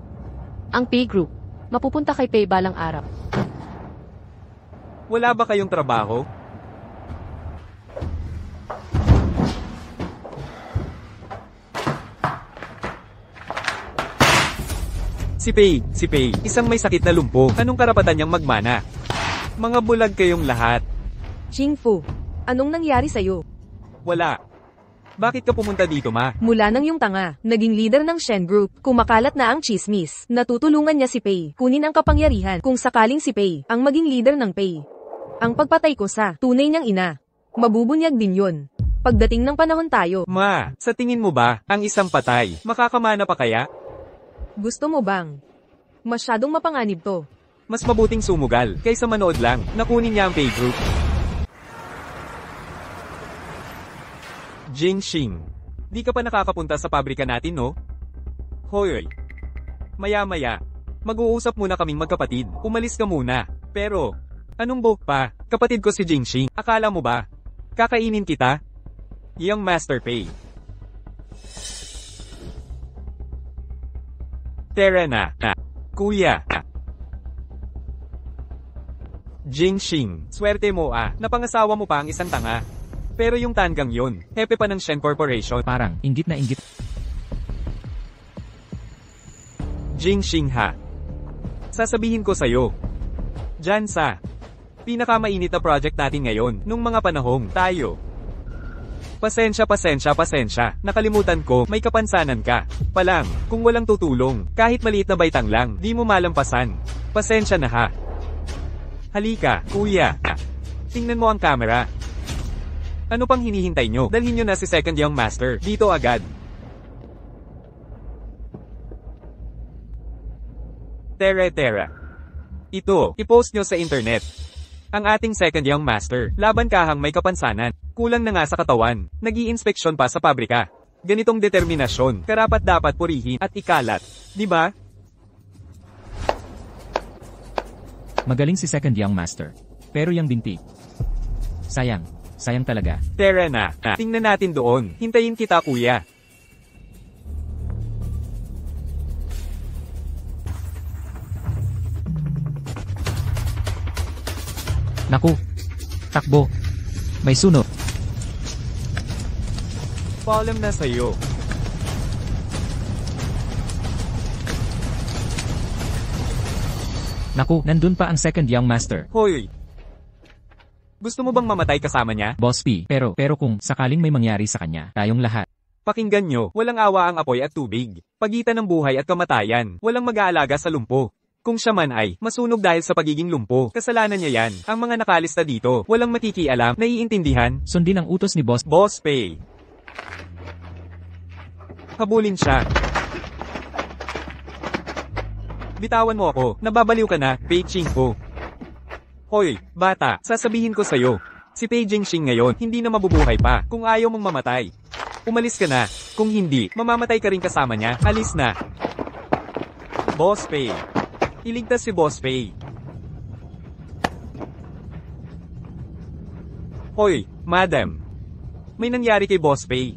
ang Pei Group, mapupunta kay Pei balang araw. Wala ba kayong trabaho? Si Pei, isang may sakit na lumpo. Anong karapatan niyang magmana? Mga bulag kayong lahat. Jingfu, anong nangyari sa'yo? Wala. Bakit ka pumunta dito, ma? Mula nang yung tanga, naging leader ng Shen Group, kumakalat na ang chismis. Natutulungan niya si Pei, kunin ang kapangyarihan kung sakaling si Pei ang maging leader ng Pei. Ang pagpatay ko sa tunay niyang ina, mabubunyag din yun. Pagdating ng panahon tayo, Ma, sa tingin mo ba, ang isang patay, makakamana pa kaya? gusto mo bang? Masyadong mapanganib to. Mas mabuting sumugal, kaysa manood lang, nakunin niya ang Pei Group. Jingxing, di ka pa nakakapunta sa pabrika natin, no? Hoy, maya-maya, mag-uusap muna kaming magkapatid, umalis ka muna. Pero, anong pa? Kapatid ko si Jingxing, akala mo ba? Kakainin kita? Yang Master Pei. Tara na. Kuya. Jingxing, swerte mo napangasawa mo pa ang isang tanga. Pero yung tanggang yun, hepe pa ng Shen Corporation. Parang, inggit na inggit. Jingxing ha. Sasabihin ko sa'yo. Diyan sa pinakamainit na project natin ngayon, nung mga panahong tayo. Pasensya, nakalimutan ko, may kapansanan ka. Palang, kung walang tutulong, kahit maliit na baitang lang, di mo malampasan. Pasensya na ha. Halika, kuya. Tingnan mo ang camera. Ano pang hinihintay nyo? Dalhin nyo na si Second Young Master, dito agad. Tera. Ito, i-post nyo sa internet. Ang ating Second Young Master, laban kahang may kapansanan. Kulang na nga sa katawan, nag-i-inspeksyon pa sa pabrika. Ganitong determinasyon, karapat dapat purihin at ikalat. Di ba? Magaling si Second Young Master. Pero yung binti. Sayang talaga. Tara na. Tingnan natin doon. Hintayin kita, kuya. Naku. Takbo. May sunog. Paalam na sa'yo. Naku, nandun pa ang Second Young Master. Hoy! Gusto mo bang mamatay kasama niya? Boss P, pero kung sakaling may mangyari sa kanya, tayong lahat. Pakinggan nyo, walang awa ang apoy at tubig. Pagitan ng buhay at kamatayan, walang mag-aalaga sa lumpo. Kung siya man ay masunog dahil sa pagiging lumpo, kasalanan niya yan. Ang mga nakalista dito, walang makikialam, naiintindihan. Sundin ang utos ni Boss. Boss Pei. Habulin siya. Bitawan mo ako, nababaliw ka na, Pei Jingfu. Hoy, bata, sasabihin ko sa'yo. Si Pei Jingxing ngayon, hindi na mabubuhay pa, kung ayaw mong mamatay. Umalis ka na, kung hindi, mamamatay ka rin kasama niya, alis na. Boss Pei. Iligtas si Boss Pei. Hoy, madam. May nangyari kay Boss Pei.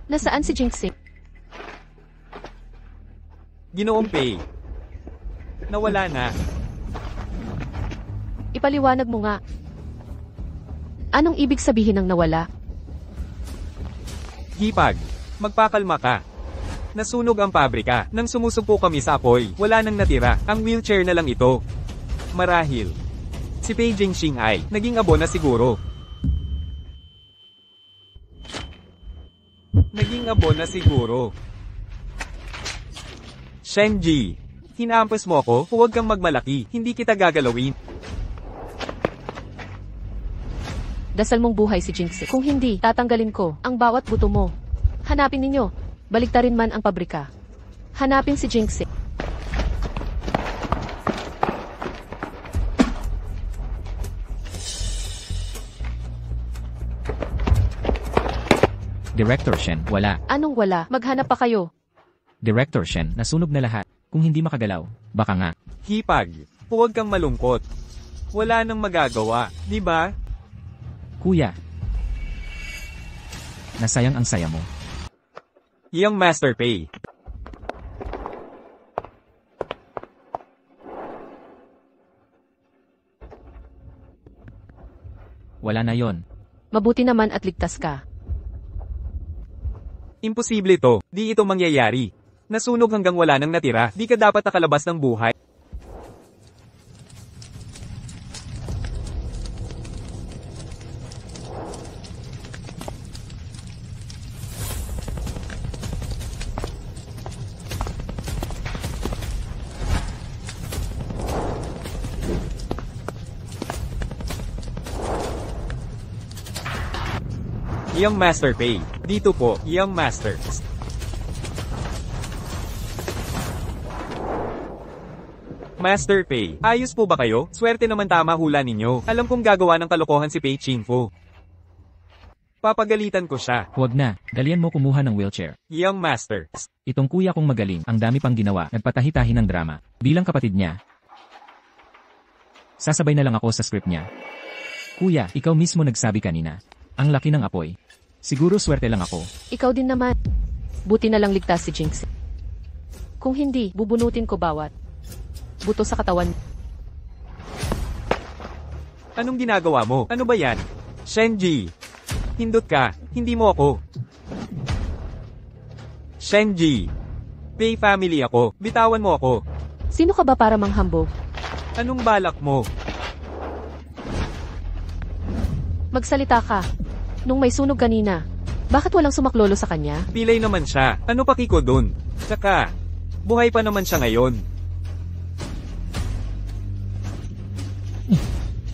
Nasaan si Jingxing? Ginoong Pei. Nawala na. Ipaliwanag mo nga. Anong ibig sabihin ng nawala? Hipag, magpakalma ka. Nasunog ang pabrika, nang sumusupo kami sa apoy, wala nang natira, ang wheelchair na lang ito. Marahil. Si Pei Jingxing ay, naging abo na siguro. Shenji, hinahampas mo ako, huwag kang magmalaki, hindi kita gagalawin. Dasal mong buhay si Jingxing. Kung hindi, tatanggalin ko ang bawat buto mo. Hanapin ninyo. Baliktarin man ang pabrika. Hanapin si Jingxing. Director Shen, wala. Anong wala? Maghanap pa kayo. Director Shen, nasunog na lahat. Kung hindi makagalaw, baka nga. Hipag, huwag kang malungkot. Wala nang magagawa, di ba? Kuya. Nasayang ang saya mo. Young Master Pay. Wala na yon. Mabuti naman at ligtas ka. Imposible to, di ito mangyayari. Nasunog hanggang wala nang natira, di ka dapat nakalabas ng buhay. Young Master Pay. Dito po, Young Master. Master Pay. Ayos po ba kayo? Swerte naman tama hula ninyo. Alam kong gagawa ng kalokohan si Pei Chinfu. Papagalitan ko siya. Huwag na, dalian mo kumuha ng wheelchair. Young Master. Itong kuya kong magaling, ang dami pang ginawa, nagpatahi-tahi ng drama. Bilang kapatid niya. Sasabay na lang ako sa script niya. Kuya, ikaw mismo nagsabi kanina. Ang laki ng apoy. Siguro swerte lang ako. Ikaw din naman. Buti na lang ligtas si Jinx. Kung hindi, bubunutin ko bawat buto sa katawan. Anong ginagawa mo? Ano ba yan? Shenji. Hindot ka. Hindi mo ako. Shenji. Pei family ako. Bitawan mo ako. Sino ka ba para manghambog? Anong balak mo? Magsalita ka. Nung may sunog kanina, bakit walang sumaklolo sa kanya? Pilay naman siya. Ano paki ko dun? Tsaka, buhay pa naman siya ngayon.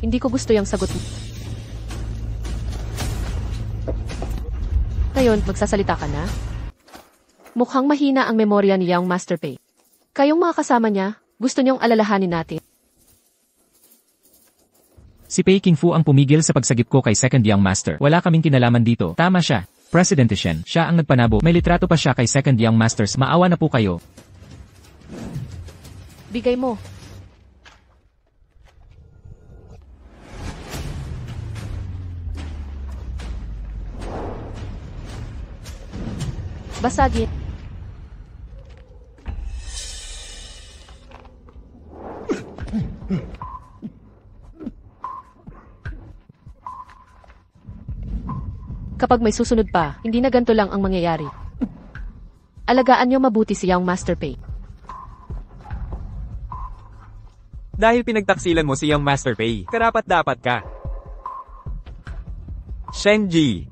Hindi ko gusto yung sagot mo. Ngayon, magsasalita ka na? Mukhang mahina ang memorya ni Young Master Pei. Kayong mga kasama niya, gusto niyong alalahanin natin. Si Pei Qingfu ang pumigil sa pagsagip ko kay Second Young Master. Wala kaming kinalaman dito. Tama siya. President Shen. Siya ang nagpanabo. May litrato pa siya kay Second Young Masters. Maawa na po kayo. Bigay mo. Basagin. Kapag may susunod pa, hindi na ganito lang ang mangyayari. Alagaan niyo mabuti si Young Master Pei. Dahil pinagtaksilan mo si Young Master Pei, karapat-dapat ka. Shenji.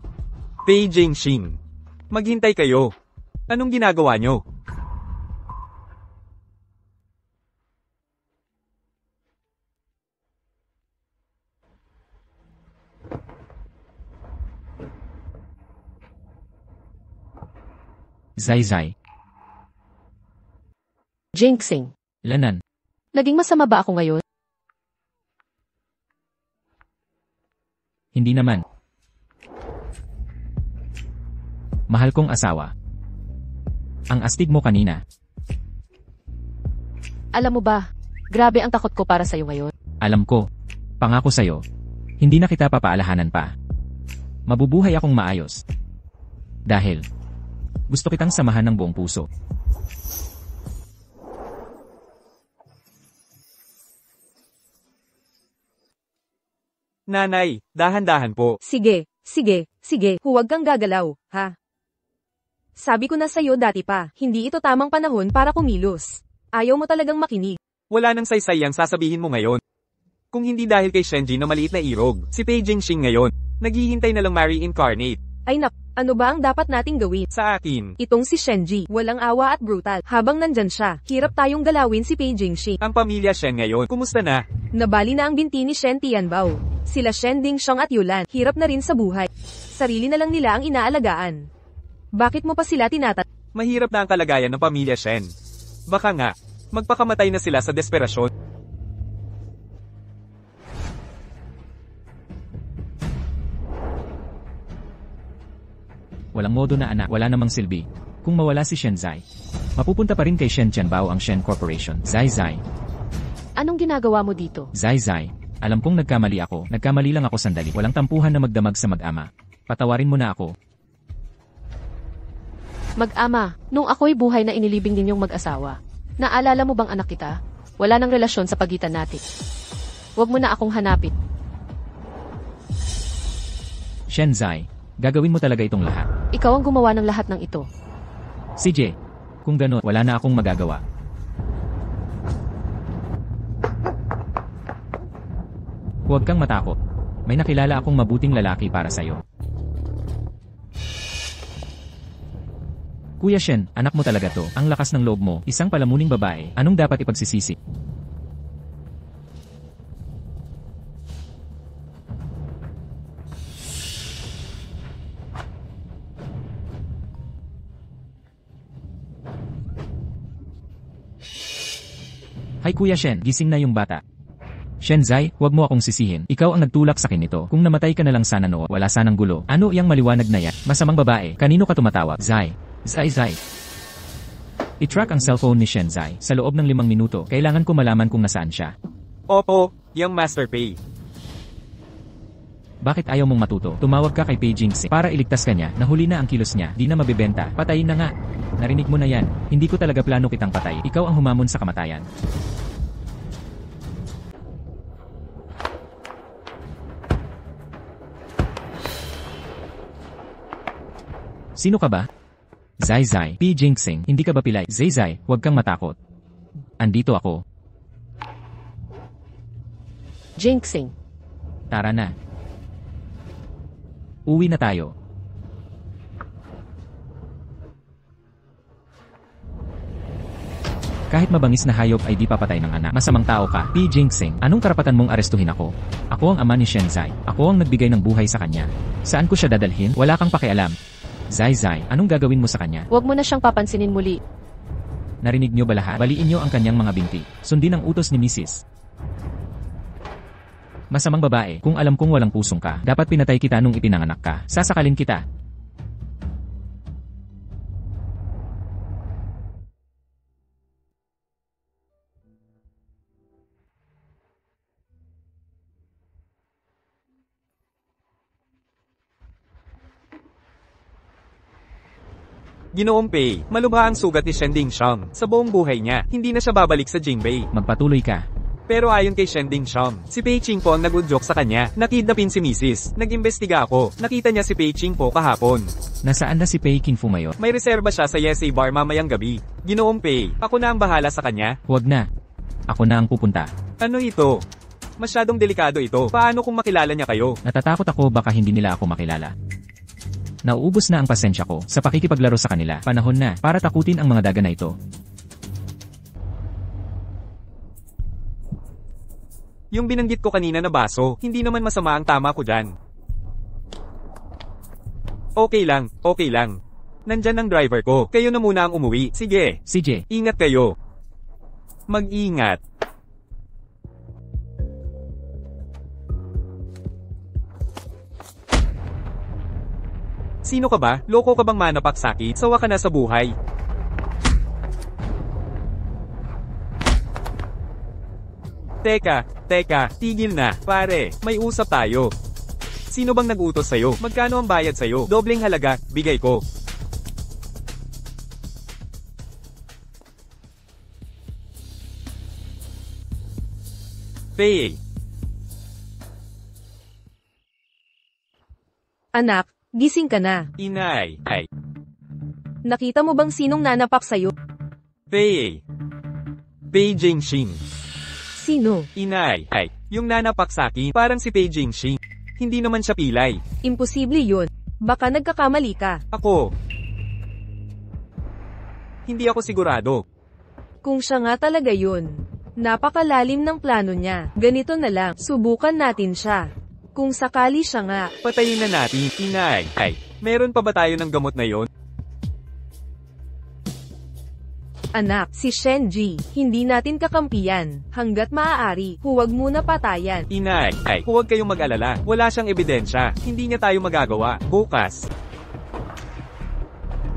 Pei Jingxing. Maghintay kayo. Anong ginagawa nyo? Zai. Jinxing. Lanan. Naging masama ba ako ngayon? Hindi naman. Mahal kong asawa. Ang astig mo kanina. Alam mo ba, grabe ang takot ko para sa'yo ngayon. Alam ko. Pangako sa'yo. Hindi na kita papaalahanan pa. Mabubuhay akong maayos. Dahil gusto kitang samahan ng buong puso. Nanay, dahan-dahan po. Sige. Huwag kang gagalaw, ha? Sabi ko na sa'yo dati pa, hindi ito tamang panahon para kumilos. Ayaw mo talagang makinig. Wala nang saysay ang sasabihin mo ngayon. Kung hindi dahil kay Shenji na maliit na irog, si Pei Jingxing ngayon, naghihintay na lang ma-reincarnate. Ay ano ba ang dapat nating gawin? Sa akin, Itong si Shenji, walang awa at brutal. Habang nandyan siya, hirap tayong galawin si Pei Jingxi. ang pamilya Shen ngayon, kumusta na? Nabali na ang binti ni Shen Tianbao. Sila Shen Dingxiang at Yulan, hirap na rin sa buhay. Sarili na lang nila ang inaalagaan. Bakit mo pa sila Mahirap na ang kalagayan ng pamilya Shen. Baka nga, magpakamatay na sila sa desperasyon. Walang modo na anak, wala namang silbi. Kung mawala si Shen Zai, mapupunta pa rin kay Shen Tianbao ang Shen Corporation. Zai. Anong ginagawa mo dito? Zai. Alam kong nagkamali ako. Nagkamali lang ako sandali. Walang tampuhan na magdamag sa mag-ama. Patawarin mo na ako. Mag-ama, nung ako'y buhay na inilibing ninyong mag-asawa. Naalala mo bang anak kita? Wala nang relasyon sa pagitan natin. Huwag mo na akong hanapin. Shenzai, gagawin mo talaga itong lahat. Ikaw ang gumawa ng lahat ng ito. CJ, kung gano'n, wala na akong magagawa. Huwag kang matakot. May nakilala akong mabuting lalaki para sa'yo. Kuya Shen, anak mo talaga to. Ang lakas ng loob mo, isang palamuning babae. Anong dapat ipagsisisi? Hay Kuya Shen, gising na yung bata. Shenzai, huwag mo akong sisihin. Ikaw ang nagtulak sa akin nito. Kung namatay ka na lang sana no, wala sanang gulo. Ano iyang maliwanag na yan? Masamang babae. Kanino ka tumatawag? Zai. Zai. I-track ang cellphone ni Shenzai. Sa loob ng 5 minuto, kailangan ko malaman kung nasaan siya. Opo, yung Master Pay. Bakit ayaw mong matuto? Tumawag ka kay Pei Jingxing para iligtas ka niya. Nahuli na ang kilos niya. Di na mabibenta. Patayin na nga. Narinig mo na yan. Hindi ko talaga plano kitang patay. Ikaw ang humamon sa kamatayan. Sino ka ba? Zai, Pei Jingxing, hindi ka ba pilay? Zai, huwag kang matakot. Andito ako. Jinxing. Tara na. Uwi na tayo. Kahit mabangis na hayop ay di papatay ng anak. Masamang tao ka. Pei Jingxing, anong karapatan mong arestuhin ako? Ako ang ama ni Shenzai. Ako ang nagbigay ng buhay sa kanya. Saan ko siya dadalhin? Wala kang pakialam. Zai, anong gagawin mo sa kanya? Huwag mo na siyang papansinin muli. Narinig niyo ba lahat? Baliin niyo ang kanyang mga binti. Sundin ang utos ni Mrs. Masamang babae, kung alam kong walang pusong ka, dapat pinatay kita nung ipinanganak ka. Sasakalin kita. Ginoong Pei, malubha ang sugat ni Shen Dingxiang. Sa buong buhay niya, hindi na siya babalik sa Jingbei. Magpatuloy ka. Pero ayon kay Shen Dingxiang, si Pei Qingpo ang nag-udyok sa kanya. Nakidnapin si Mrs. Nag-imbestiga ako. Nakita niya si Pei Qingpo kahapon. Nasaan na si Pei Qingfu ngayon? May reserba siya sa Yesay Bar mamayang gabi. Ginoong Pei, ako na ang bahala sa kanya. Huwag na. Ako na ang pupunta. Ano ito? Masyadong delikado ito. Paano kung makilala niya kayo? Natatakot ako baka hindi nila ako makilala. Nauubos na ang pasensya ko sa pakikipaglaro sa kanila. Panahon na para takutin ang mga daga na ito. Yung binanggit ko kanina na baso, hindi naman masama ang tama ko dyan. Okay lang. Nandyan ang driver ko. Kayo na muna ang umuwi. Sige. CJ, Ingat kayo. Mag-ingat. Sino ka ba? Loko ka bang manapaksaki? Sawa ka na sa buhay. Teka, tigil na. Pare, may usap tayo. Sino bang nag-utos sa'yo? Magkano ang bayad sa'yo? Dobleng halaga, bigay ko. Pei. Anak, gising ka na. Inay. Ay. Nakita mo bang sinong nanapak sa'yo? Pei. Pei Jingxing. Sino? Inay. Ay. Yung nanapak sa akin, parang si Pei Jingxing. Hindi naman siya pilay. Imposible yun. Baka nagkakamali ka. Ako. Hindi ako sigurado. Kung siya nga talaga yun. Napakalalim ng plano niya. Ganito na lang, subukan natin siya. Kung sakali siya nga, Patayin na natin, inay. Ay, meron pa ba tayo ng gamot na yon? anak, si Shenji, hindi natin kakampiyan. Hanggat maaari, huwag muna patayan. Inay, ay, huwag kayong mag-alala. Wala siyang ebidensya. Hindi niya tayo magagawa. Bukas.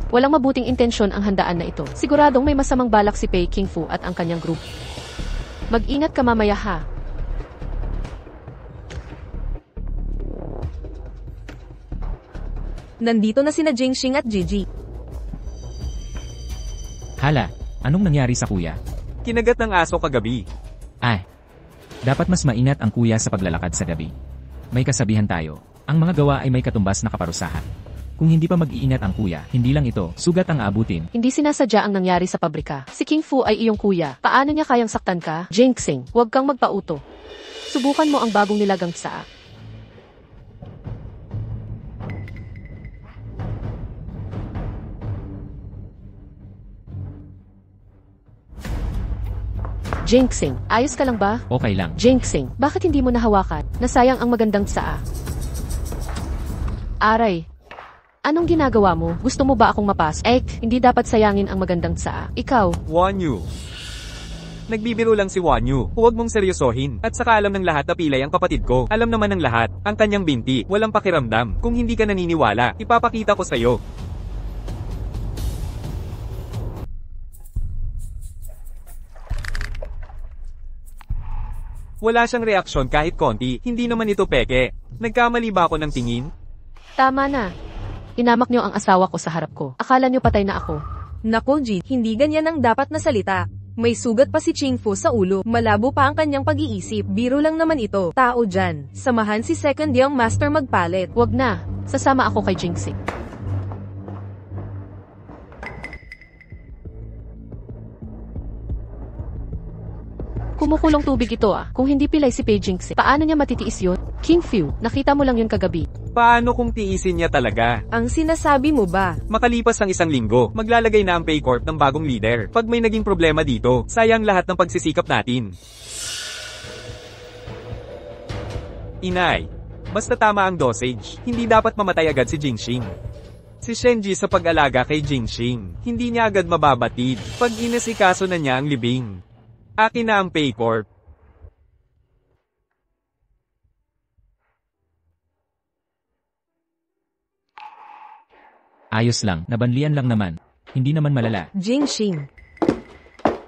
Walang mabuting intensyon ang handaan na ito. Siguradong may masamang balak si Pei Qingfu at ang kanyang group. Mag-ingat ka mamaya ha. Nandito na sina Jingxing at Gigi. Hala, anong nangyari sa kuya? Kinagat ng aso kagabi. Ay, dapat mas maingat ang kuya sa paglalakad sa gabi. May kasabihan tayo, ang mga gawa ay may katumbas na kaparusahan. Kung hindi pa mag-iingat ang kuya, hindi lang ito, sugat ang aabutin. Hindi sinasadya ang nangyari sa pabrika. Si King Fu ay iyong kuya. Paano niya kayang saktan ka? Jinxing, huwag kang magpauto. Subukan mo ang bagong nilagang tsaa. Jinxing, ayos ka lang ba? Okay lang. Jinxing, bakit hindi mo nahawakan? Nasayang ang magandang tsaa. Aray. Anong ginagawa mo? Gusto mo ba akong mapas? Hindi dapat sayangin ang magandang tsaa. Ikaw, Wanyu. Nagbibiro lang si Wanyu. Huwag mong seryosohin. At saka alam ng lahat na pilay ang kapatid ko. Alam naman ng lahat. Ang kanyang binti. Walang pakiramdam. Kung hindi ka naniniwala, ipapakita ko sa'yo. Wala siyang reaksyon kahit konti. Hindi naman ito peke. Nagkamali ba ako ng tingin? tama na. Hinamak niyo ang asawa ko sa harap ko. Akala niyo patay na ako. Nako Ji, hindi ganyan ang dapat na salita. May sugat pa si Ching Fu sa ulo, malabo pa ang kanyang pag-iisip, biro lang naman ito. Tao dyan, samahan si Second Young Master magpalit. Wag na. Sasama ako kay Jinxing. Kumukulong tubig ito ah. Kung hindi pilay si Pei Jinxing, paano niya matitiis yun? King Fu, nakita mo lang yun kagabi. Paano kung tiisin niya talaga? Ang sinasabi mo ba? Makalipas ang isang linggo, maglalagay na ang Paycorp ng bagong leader. Pag may naging problema dito, sayang lahat ng pagsisikap natin. Inay, basta tama ang dosage, hindi dapat mamatay agad si Jinxing. Si Shenji sa pag-alaga kay Jinxing, hindi niya agad mababatid. Pag inasikaso na niya ang libing, akin na ang Paycorp. Ayos lang, nabanlian lang naman. Hindi naman malala. Jinxing.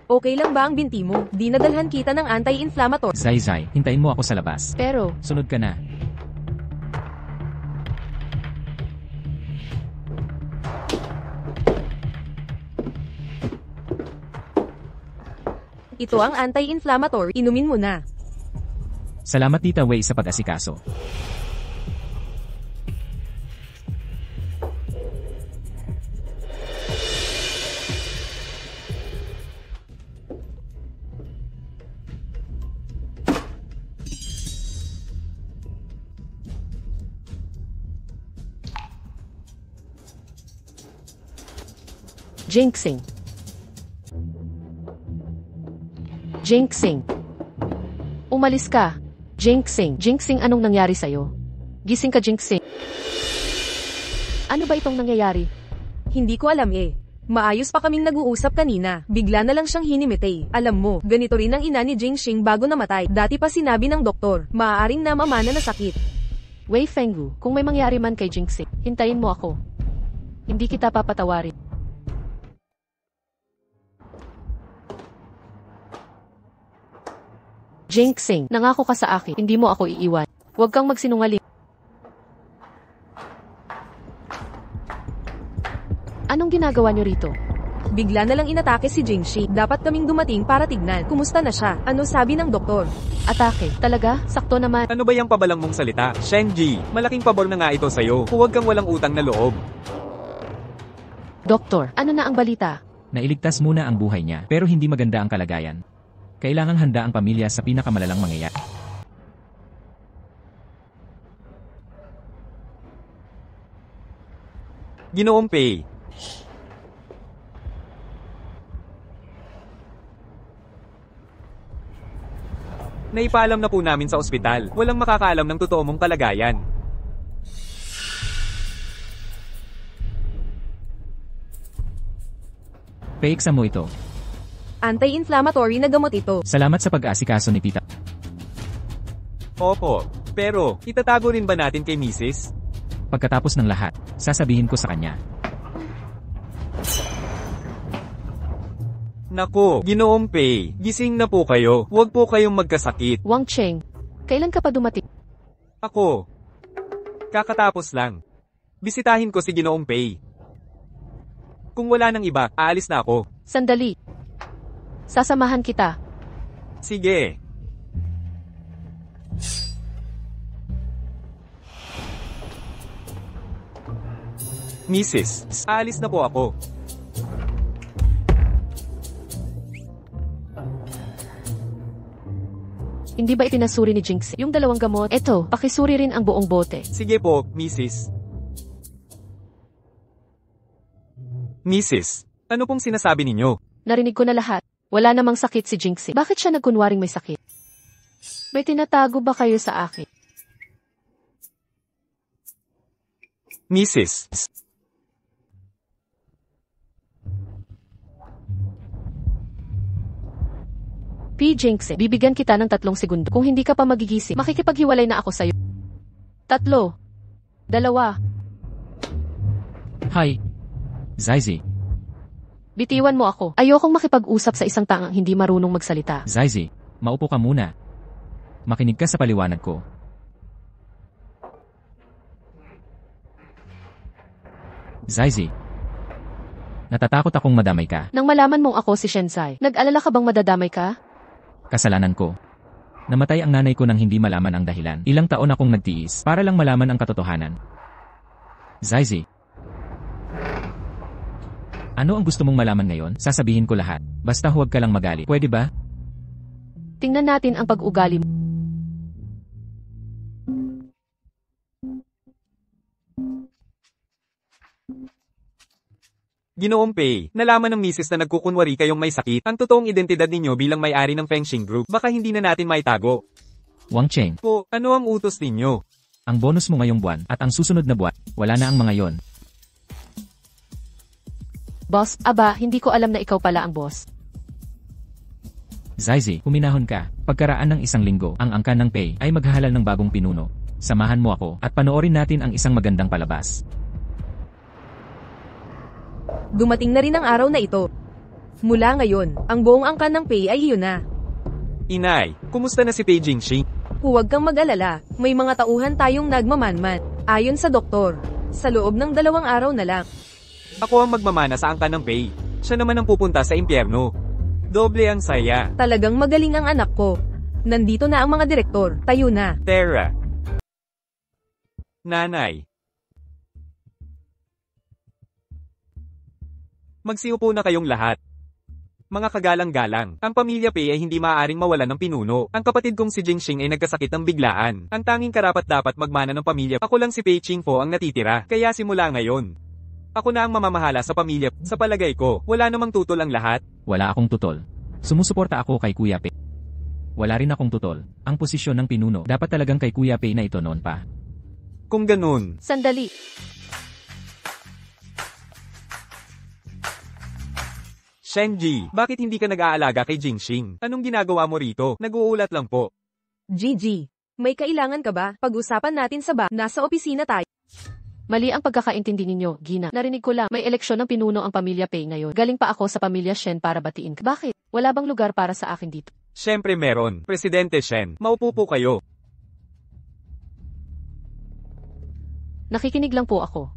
Okay lang ba ang binti mo? Dinadalhan kita ng anti-inflammatory. Zai, hintayin mo ako sa labas. Pero, Sunod ka na. Ito ang anti-inflammatory, inumin mo na. Salamat Tita Wei sa pag-asikaso. Jinxing. Jinxing. Umalis ka. Jinxing. Jinxing, anong nangyari sa'yo? Gising ka, Jinxing. Ano ba itong nangyayari? Hindi ko alam eh. Maayos pa kaming nag-uusap kanina. Bigla na lang siyang hinimite. Alam mo, ganito rin ang ina ni Jinxing bago namatay. Dati pa sinabi ng doktor, maaaring namamana na sakit. Wei Fenggu, kung may mangyari man kay Jinxing, hintayin mo ako. Hindi kita papatawarin. Jinxing, nangako ka sa akin, hindi mo ako iiwan. Huwag kang magsinungaling. Anong ginagawa niyo rito? Bigla na lang inatake si Jingxi. Dapat kaming dumating para tignan. Kumusta na siya? Ano sabi ng doktor? Atake. Talaga? Sakto naman. Ano ba yung pabalang mong salita? Shenji, malaking pabor na nga ito sa'yo. Huwag kang walang utang na loob. Doktor, ano na ang balita? Nailigtas muna ang buhay niya, pero hindi maganda ang kalagayan. Kailangang handa ang pamilya sa pinakamalalang mangyayari. Ginoong Pei. Naipaalam na po namin sa ospital. Walang makakaalam ng totoo mong kalagayan. Pa-exam mo ito. Anti-inflammatory na gamot ito. Salamat sa pag-aasikaso ni Tita. Opo, pero itatago rin ba natin kay Mrs.? Pagkatapos ng lahat, sasabihin ko sa kanya. Naku, Ginoong Pei, gising na po kayo. Huwag po kayong magkasakit. Wang Cheng, kailan ka pa dumating? Ako, kakatapos lang. Bisitahin ko si Ginoong Pei. Kung wala nang iba, aalis na ako. Sandali. Sasamahan kita. Sige. Mrs., aalis na po ako. Hindi ba ipinasuri ni Jinx yung dalawang gamot? Eto, pakisuri rin ang buong bote. Sige po, Mrs. Mrs., ano pong sinasabi ninyo? Narinig ko na lahat. Wala namang sakit si Jinx. Bakit siya nagkunwaring may sakit? May tinatago ba kayo sa akin? Mrs. Jinx, bibigyan kita ng 3 segundo. Kung hindi ka pa magigising, makikipaghiwalay na ako sa'yo. 3, 2, Hi. Zaizi. bitiwan mo ako. Ayokong makipag-usap sa isang tangang hindi marunong magsalita. Zaizi, maupo ka muna. Makinig ka sa paliwanag ko. Zaizi. Natatakot akong madamay ka. Nang malaman mong ako si Shenzai, nag-alala ka bang madadamay ka? Kasalanan ko. Namatay ang nanay ko nang hindi malaman ang dahilan. Ilang taon akong nagtiis para lang malaman ang katotohanan. Zaizi. Ano ang gusto mong malaman ngayon? Sasabihin ko lahat. Basta huwag ka lang magalit. Pwede ba? Tingnan natin ang pag-ugali mo. Ginoong Pei, nalaman ng misis na nagkukunwari kayong may sakit. Ang totoong identidad ninyo bilang may-ari ng Fengxing Group, baka hindi na natin maitago. Wang Cheng, Po, ano ang utos ninyo? ang bonus mo ngayong buwan at ang susunod na buwan, wala na ang mga yon. Boss, aba, hindi ko alam na ikaw pala ang boss. Zaizi, huminahon ka. Pagkaraan ng 1 linggo, ang angkan ng Pei ay maghahalal ng bagong pinuno. Samahan mo ako at panoorin natin ang isang magandang palabas. Dumating na rin ang araw na ito. Mula ngayon, ang buong angkan ng Pei ay iyon na. Inay, kumusta na si Pei Jingxing? Huwag kang mag-alala, may mga tauhan tayong nagmamanman. Ayon sa doktor, sa loob ng 2 araw na lang. Ako ang magmamana sa angkan ng Pei. Siya naman ang pupunta sa impyerno. Doble ang saya. Talagang magaling ang anak ko. Nandito na ang mga direktor, tayo na. Terra. Nanay. Magsiupo na kayong lahat. Mga kagalang-galang, ang pamilya Pei ay hindi maaaring mawalan ng pinuno. Ang kapatid kong si Jingxing ay nagkasakit ng biglaan. Ang tanging karapat-dapat magmana ng pamilya. Ako lang si Pei Qingfo ang natitira. Kaya simula ngayon, ako na ang mamamahala sa pamilya. Sa palagay ko, wala namang tutol ang lahat. Wala akong tutol. Sumusuporta ako kay Kuya Pei. Wala rin akong tutol. Ang posisyon ng pinuno, dapat talagang kay Kuya Pei na ito noon pa. Kung ganun, Sandali. Shenji, bakit hindi ka nag-aalaga kay Jingxing? Anong ginagawa mo rito? Nag-uulat lang po. Gigi, may kailangan ka ba? Pag-usapan natin sa nasa opisina tayo. Mali ang pagkakaintindi ninyo, Gina. Narinig ko lang, may eleksyon ng pinuno ang pamilya Pei ngayon. Galing pa ako sa pamilya Shen para batiin ka. Bakit? Wala bang lugar para sa akin dito? Siyempre meron. Presidente Shen, maupo po kayo. Nakikinig lang po ako.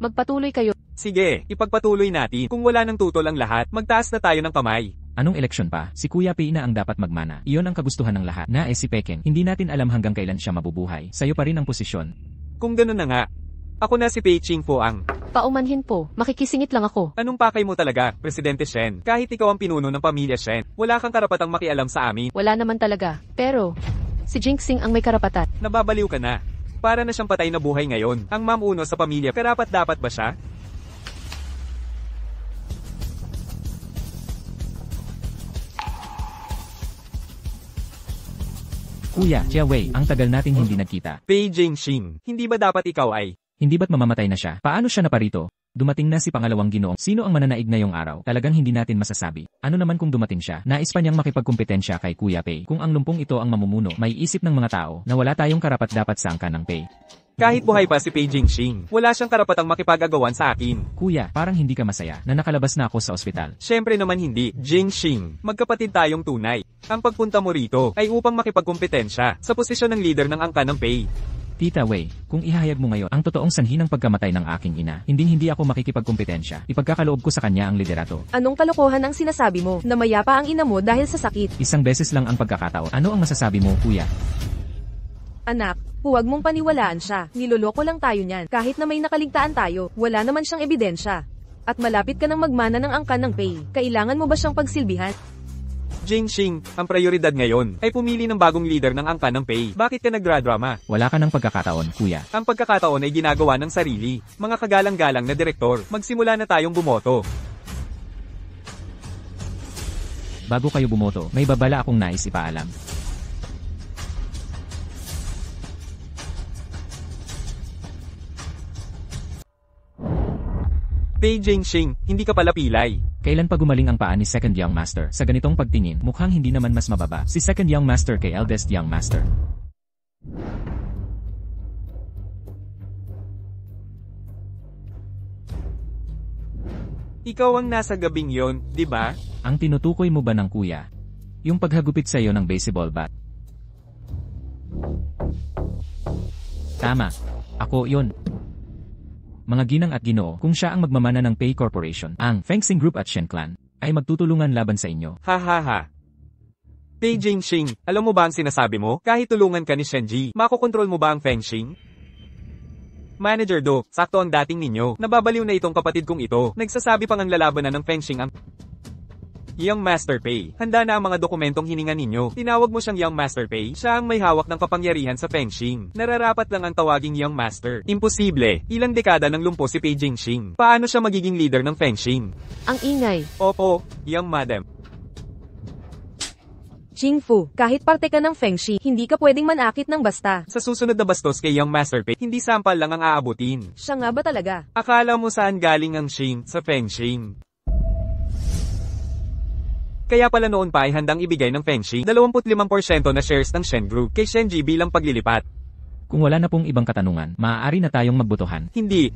Magpatuloy kayo. Sige, ipagpatuloy natin. Kung wala ng tutol ang lahat, magtaas na tayo ng kamay. Anong eleksyon pa? Si Kuya Pei na ang dapat magmana. Iyon ang kagustuhan ng lahat. Na si Peking. Hindi natin alam hanggang kailan siya mabubuhay. Sa'yo pa rin ang posisyon. Kung ganun na nga, ako na si Pei Qingfo ang... Paumanhin po. Makikisingit lang ako. Anong pakay mo talaga, Presidente Shen? Kahit ikaw ang pinuno ng pamilya Shen, wala kang karapatang makialam sa amin. Wala naman talaga. Pero, si Jinxing ang may karapatan. Nababaliw ka na. Para na siyang patay na buhay ngayon. Ang mamuno sa pamilya, karapat-dapat ba siya? Kuya, Jia Wei, ang tagal nating hindi nagkita. Pei Jingxing, hindi ba dapat ikaw ay... Hindi ba't mamamatay na siya? Paano siya naparito? Dumating na si pangalawang ginoong. Sino ang mananaig ngayong araw? Talagang hindi natin masasabi. Ano naman kung dumating siya? Nais pa niyang makipagkumpetensya kay Kuya Pei. Kung ang lumpong ito ang mamumuno, may isip ng mga tao na wala tayong karapat-dapat sa angkan ng Pei. Kahit buhay pa si Pei Jingxing, wala siyang karapatang makipag-agawan sa akin. Kuya, parang hindi ka masaya na nakalabas na ako sa ospital. Siyempre naman hindi, Jingxing. Magkapatid tayong tunay. Ang pagpunta mo rito ay upang makipagkumpetensya sa posisyon ng leader ng angkan ng Pei. Tita Wei, kung ihahayag mo ngayon ang totoong sanhi ng pagkamatay ng aking ina, hindi ako makikipagkompetensya. Ipagkakaloob ko sa kanya ang liderato. Anong kalokohan ang sinasabi mo? Namaya pa ang ina mo dahil sa sakit. Isang beses lang ang pagkakataon. Ano ang masasabi mo, kuya? Anak, huwag mong paniwalaan siya. Niloloko lang tayo niyan. Kahit na may nakaligtaan tayo, wala naman siyang ebidensya. At malapit ka nang magmana ng angkan ng pay. Kailangan mo ba siyang pagsilbihan? Jingxing, ang prioridad ngayon ay pumili ng bagong leader ng angkan ng Pei. Bakit ka nagdradrama? Wala ka ng pagkakataon, kuya. Ang pagkakataon ay ginagawa ng sarili. Mga kagalang-galang na direktor, magsimula na tayong bumoto. Bago kayo bumoto, may babala akong nais ipaalam. Pei Jingxing, hindi ka pala pilay. Kailan pa gumaling ang paa ni Second Young Master? Sa ganitong pagtingin, mukhang hindi naman mas mababa si Second Young Master kay Eldest Young Master. Ikaw ang nasa gabing yon, di ba? Ang tinutukoy mo ba ng kuya? Yung paghagupit sa iyo ng baseball bat. Tama. Ako yon. Mga ginang at ginoo, kung siya ang magmamana ng Pei Corporation, ang Fengsing Group at Shen Clan, ay magtutulungan laban sa inyo. Ha ha ha. Pei Jingxing, alam mo ba ang sinasabi mo? Kahit tulungan ka ni Shenji, makokontrol mo ba ang Fengxing? Manager Do, sakto ang dating ninyo. Nababaliw na itong kapatid kong ito. Nagsasabi pang ang lalabanan ng Fengxing ang Young Master Pei. Handa na ang mga dokumentong hininga ninyo. Tinawag mo siyang Young Master Pei. Siya ang may hawak ng kapangyarihan sa Fengxing. Nararapat lang ang tawaging Young Master. Imposible. Ilang dekada nang lumpo si Pei Jingxing. Paano siya magiging leader ng Fengxing? Ang ingay. Opo, Young Madam. Jingfu, kahit parte ka ng Fengxi, hindi ka pwedeng manakit ng basta. Sa susunod na bastos kay Young Master Pei, hindi sampal lang ang aabutin. Siya nga ba talaga? Akala mo saan galing ang Xing sa Fengxing? Kaya pala noon pa ay handang ibigay ng Fengxi 25% na shares ng Shen Group kay Shenji bilang paglilipat. Kung wala na pong ibang katanungan, maaari na tayong magbotohan. Hindi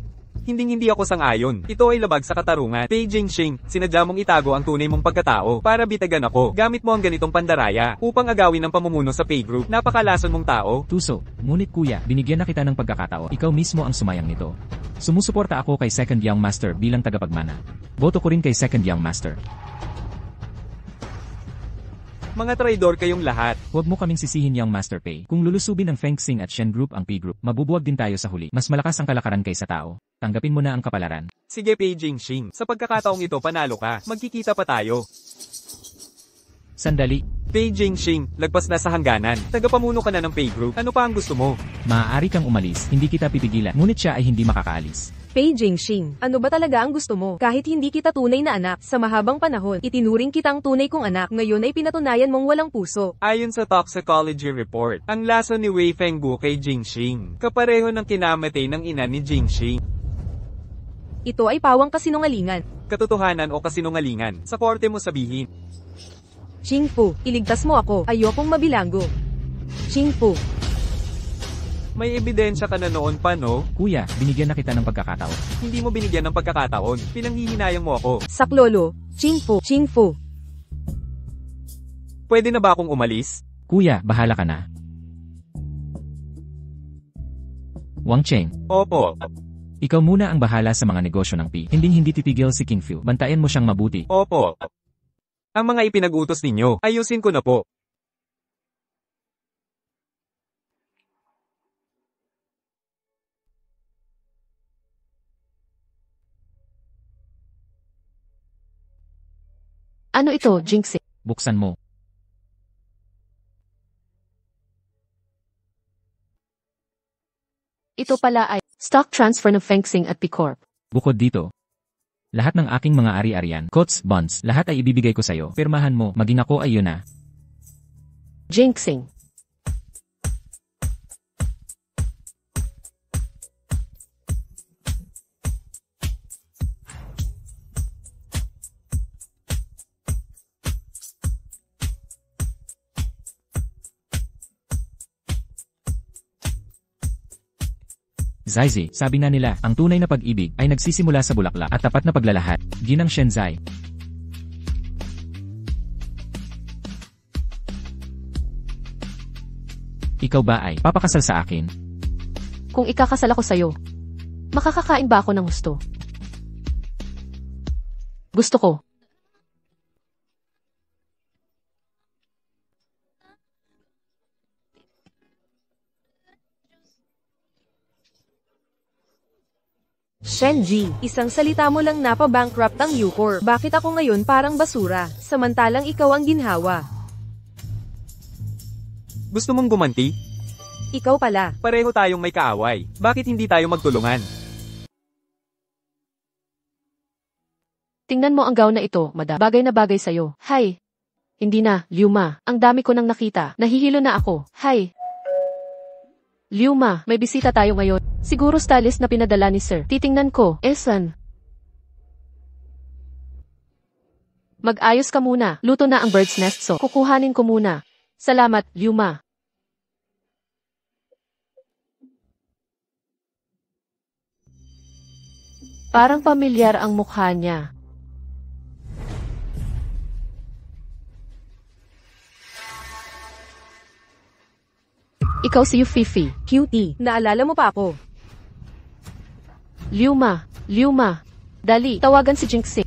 ako sang-ayon. Ito ay labag sa katarungan. Pei Jingxing, sinadya mong itago ang tunay mong pagkatao para bitagan ako. Gamit mo ang ganitong pandaraya upang agawin ang pamumuno sa Pei Group. Napakalason mong tao. Tuso, ngunit kuya, binigyan na kita ng pagkakataon. Ikaw mismo ang sumayang nito. Sumusuporta ako kay Second Young Master bilang tagapagmana. Boto ko rin kay Second Young Master. Mga traidor kayong lahat. Huwag mo kaming sisihin Young Master Pei. Kung lulusubin ng Fengxing at Shen Group ang P Group, mabubuwag din tayo sa huli. Mas malakas ang kalakaran kaysa tao. Tanggapin mo na ang kapalaran. Sige Pei Jingxing, sa pagkakataong ito panalo ka. Magkikita pa tayo. Sandali. Pei Jingxing, lagpas na sa hangganan. Tagapamuno ka na ng Pei Group. Ano pa ang gusto mo? Maaari kang umalis, hindi kita pipigilan. Ngunit siya ay hindi makakaalis. Pei Jingxing, ano ba talaga ang gusto mo? Kahit hindi kita tunay na anak, sa mahabang panahon, itinuring kitang tunay kong anak. Ngayon ay pinatunayan mong walang puso. Ayon sa toxicology report, ang laso ni Wei Fenggu kay Jingxing, kapareho ng kinamatay ng ina ni Jingxing. Ito ay pawang kasinungalingan. Katotohanan o kasinungalingan, sa korte mo sabihin. Jingfu, iligtas mo ako. Ayokong mabilanggo. Jingfu. May ebidensya ka na noon pa no? Kuya, binigyan na kita ng pagkakataon. Hindi mo binigyan ng pagkakataon, pinanghihinayang mo ako. Saklolo. Jingfu. Pwede na ba akong umalis? Kuya, bahala ka na. Wang Cheng. Opo. Ikaw muna ang bahala sa mga negosyo ng P. Hindi titigil si King Fu. Bantayan mo siyang mabuti. Opo. Ang mga ipinag-utos ninyo, ayusin ko na po. Ano ito, Jingxing? Buksan mo. Ito pala ay stock transfer ng Fengxing at P Corp. Bukod dito, lahat ng aking mga ari-arian, coats, bonds, lahat ay ibibigay ko sa'yo. Pirmahan mo, maging ako ay yun na. Jingxing. Zaizi, sabi na nila, ang tunay na pag-ibig ay nagsisimula sa bulaklak at tapat na paglalahad. Ginang Shenzai. Ikaw ba ay papakasal sa akin? Kung ikakasal ako sa'yo, makakakain ba ako ng gusto? Gusto ko. Shenji, isang salita mo lang napabankrupt ang Ucore. Bakit ako ngayon parang basura, samantalang ikaw ang ginhawa? Gusto mong gumanti? Ikaw pala. Pareho tayong may kaaway. Bakit hindi tayo magtulungan? Tingnan mo ang gown na ito, madam. Bagay na bagay sa'yo. Hay! Hindi na, Liuma. Ang dami ko nang nakita. Nahihilo na ako. Hay! Liuma, may bisita tayo ngayon. Siguro stylist na pinadala ni Sir. Titingnan ko. Esan. Mag-ayos ka muna. Luto na ang bird's nest so. Kukuhanin ko muna. Salamat, Liuma. Parang pamilyar ang mukha niya. Ikaw si Fifi. Cutie, naalala mo pa ako. Liuma, dali, tawagan si Jinxie.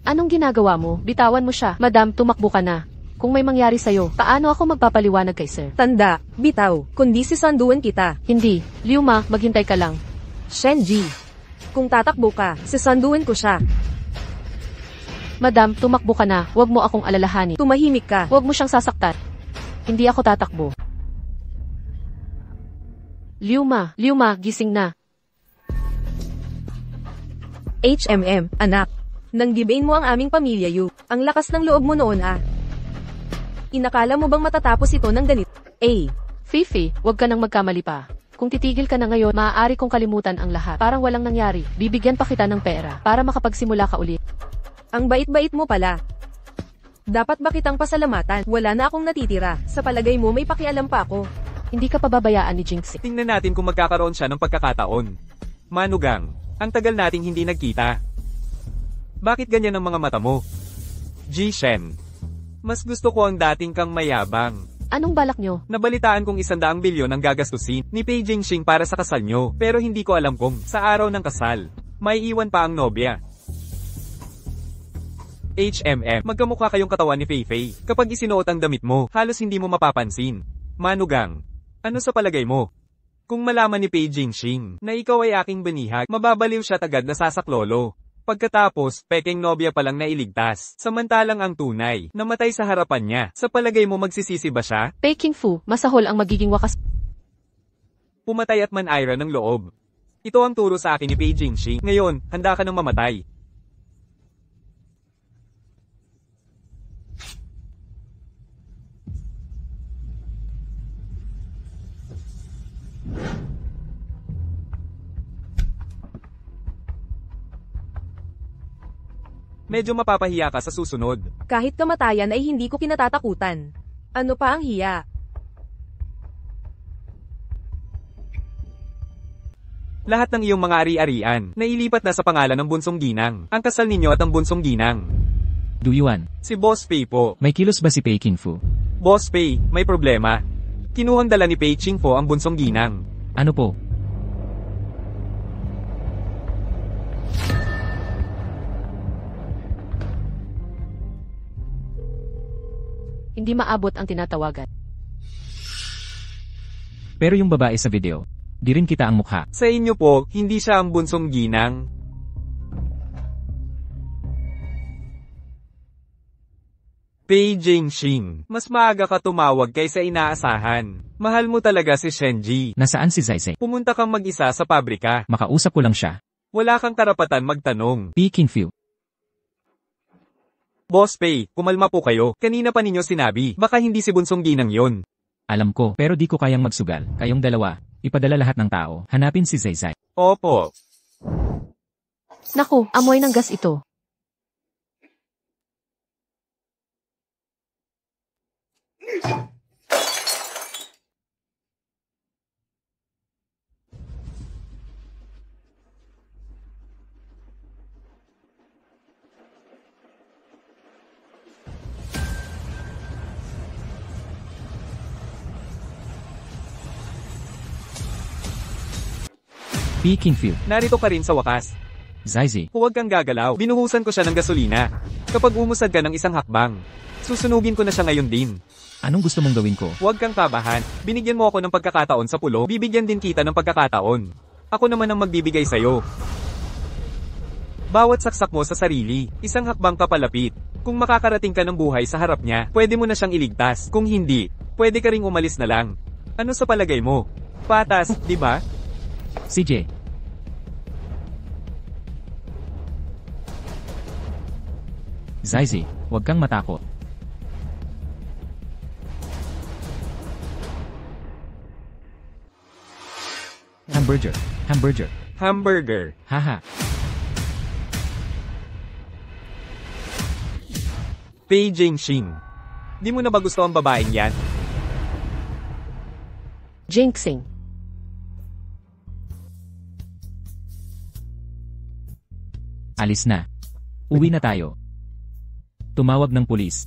Anong ginagawa mo? Bitawan mo siya. Madam, tumakbo ka na. Kung may mangyari sa'yo, paano ako magpapaliwanag kay Sir? Tanda, bitaw, kundi sisanduan kita. Hindi. Liuma, maghintay ka lang. Shenji, kung tatakbo ka, sisanduan ko siya. Madam, tumakbo ka na. Huwag mo akong alalahanin. Tumahimik ka. Huwag mo siyang sasaktan. Hindi ako tatakbo. Liuma, gising na. HMM, anak. Nanggibain mo ang aming pamilya, Yu. Ang lakas ng loob mo noon, ah. Inakala mo bang matatapos ito ng ganito? Fifi, huwag ka nang magkamali pa. Kung titigil ka na ngayon, maaari kong kalimutan ang lahat. Parang walang nangyari. Bibigyan pa kita ng pera para makapagsimula ka ulit. Ang bait-bait mo pala. Dapat ba kitang pasalamatan? Wala na akong natitira. Sa palagay mo may pakialam pa ako. Hindi ka pababayaan ni Jinxie. Tingnan natin kung magkakaroon siya ng pagkakataon. Manugang, ang tagal nating hindi nagkita. Bakit ganyan ang mga mata mo? Ji-Shen, mas gusto ko ang dating kang mayabang. Anong balak nyo? Nabalitaan kong 100 bilyon ang gagastusin ni Pei Jingxing para sa kasal nyo, pero hindi ko alam kung sa araw ng kasal, may iwan pa ang nobya. HMM, magkamukha kayong katawan ni Fei Fei. Kapag isinuot ang damit mo, halos hindi mo mapapansin. Manugang, ano sa palagay mo? Kung malaman ni Pei Jingxing na ikaw ay aking banihag, mababaliw siya agad na sasaklolo. Pagkatapos, pekeng nobya palang nailigtas. Samantalang ang tunay, namatay sa harapan niya. Sa palagay mo magsisisi ba siya? Peking Fu, masahol ang magiging wakas. Pumatay at manayra ng loob. Ito ang turo sa akin ni Pei Jingxing. Ngayon, handa ka nang mamatay. Medyo mapapahiya ka sa susunod. Kahit kamatayan ay hindi ko kinatatakutan. Ano pa ang hiya? Lahat ng iyong mga ari-arian, nailipat na sa pangalan ng bunsong ginang. Ang kasal ninyo at ang bunsong ginang. Duyuan, Si Boss Pei po. may kilos ba si Peking Fu? Boss Pei, may problema. Kinuhang dala ni Pei Ching po ang bunsong ginang. Ano po? Hindi maabot ang tinatawagan. Pero yung babae sa video, di rin kita ang mukha. Sa inyo po, hindi siya ang bunsong ginang. Pei Jingxing, mas maaga ka tumawag kaysa inaasahan. Mahal mo talaga si Shenji. Nasaan si Zaisei? Pumunta kang mag-isa sa pabrika. Makausap ko lang siya. Wala kang karapatan magtanong. Peking Fu, Boss Pei, kumalma po kayo. Kanina pa ninyo sinabi, baka hindi si bunsong ginang yon. alam ko, pero di ko kayang magsugal. Kayong dalawa, ipadala lahat ng tao. Hanapin si Zaisei. Opo. Naku, amoy ng gas ito. Peking Field. Narito ka rin sa wakas. Zaizi. Huwag kang gagalaw. Binuhusan ko siya ng gasolina. Kapag umusad ka ng isang hakbang, susunugin ko na siya ngayon din. Anong gusto mong gawin ko? Huwag kang kabahan. Binigyan mo ako ng pagkakataon sa pulo, bibigyan din kita ng pagkakataon. Ako naman ang magbibigay sa'yo. Bawat saksak mo sa sarili, isang hakbang ka palapit. Kung makakarating ka ng buhay sa harap niya, pwede mo na siyang iligtas. Kung hindi, pwede ka ring umalis na lang. Ano sa palagay mo? Patas, di ba? CJ. Zaizi, huwag kang matakot. Hamburger. Hamburger. Hamburger. Haha. Pei Jingshin. Di mo na ba gusto ang babaeng yan? Jinxing. Alis na. Uwi na tayo. Tumawag ng pulis.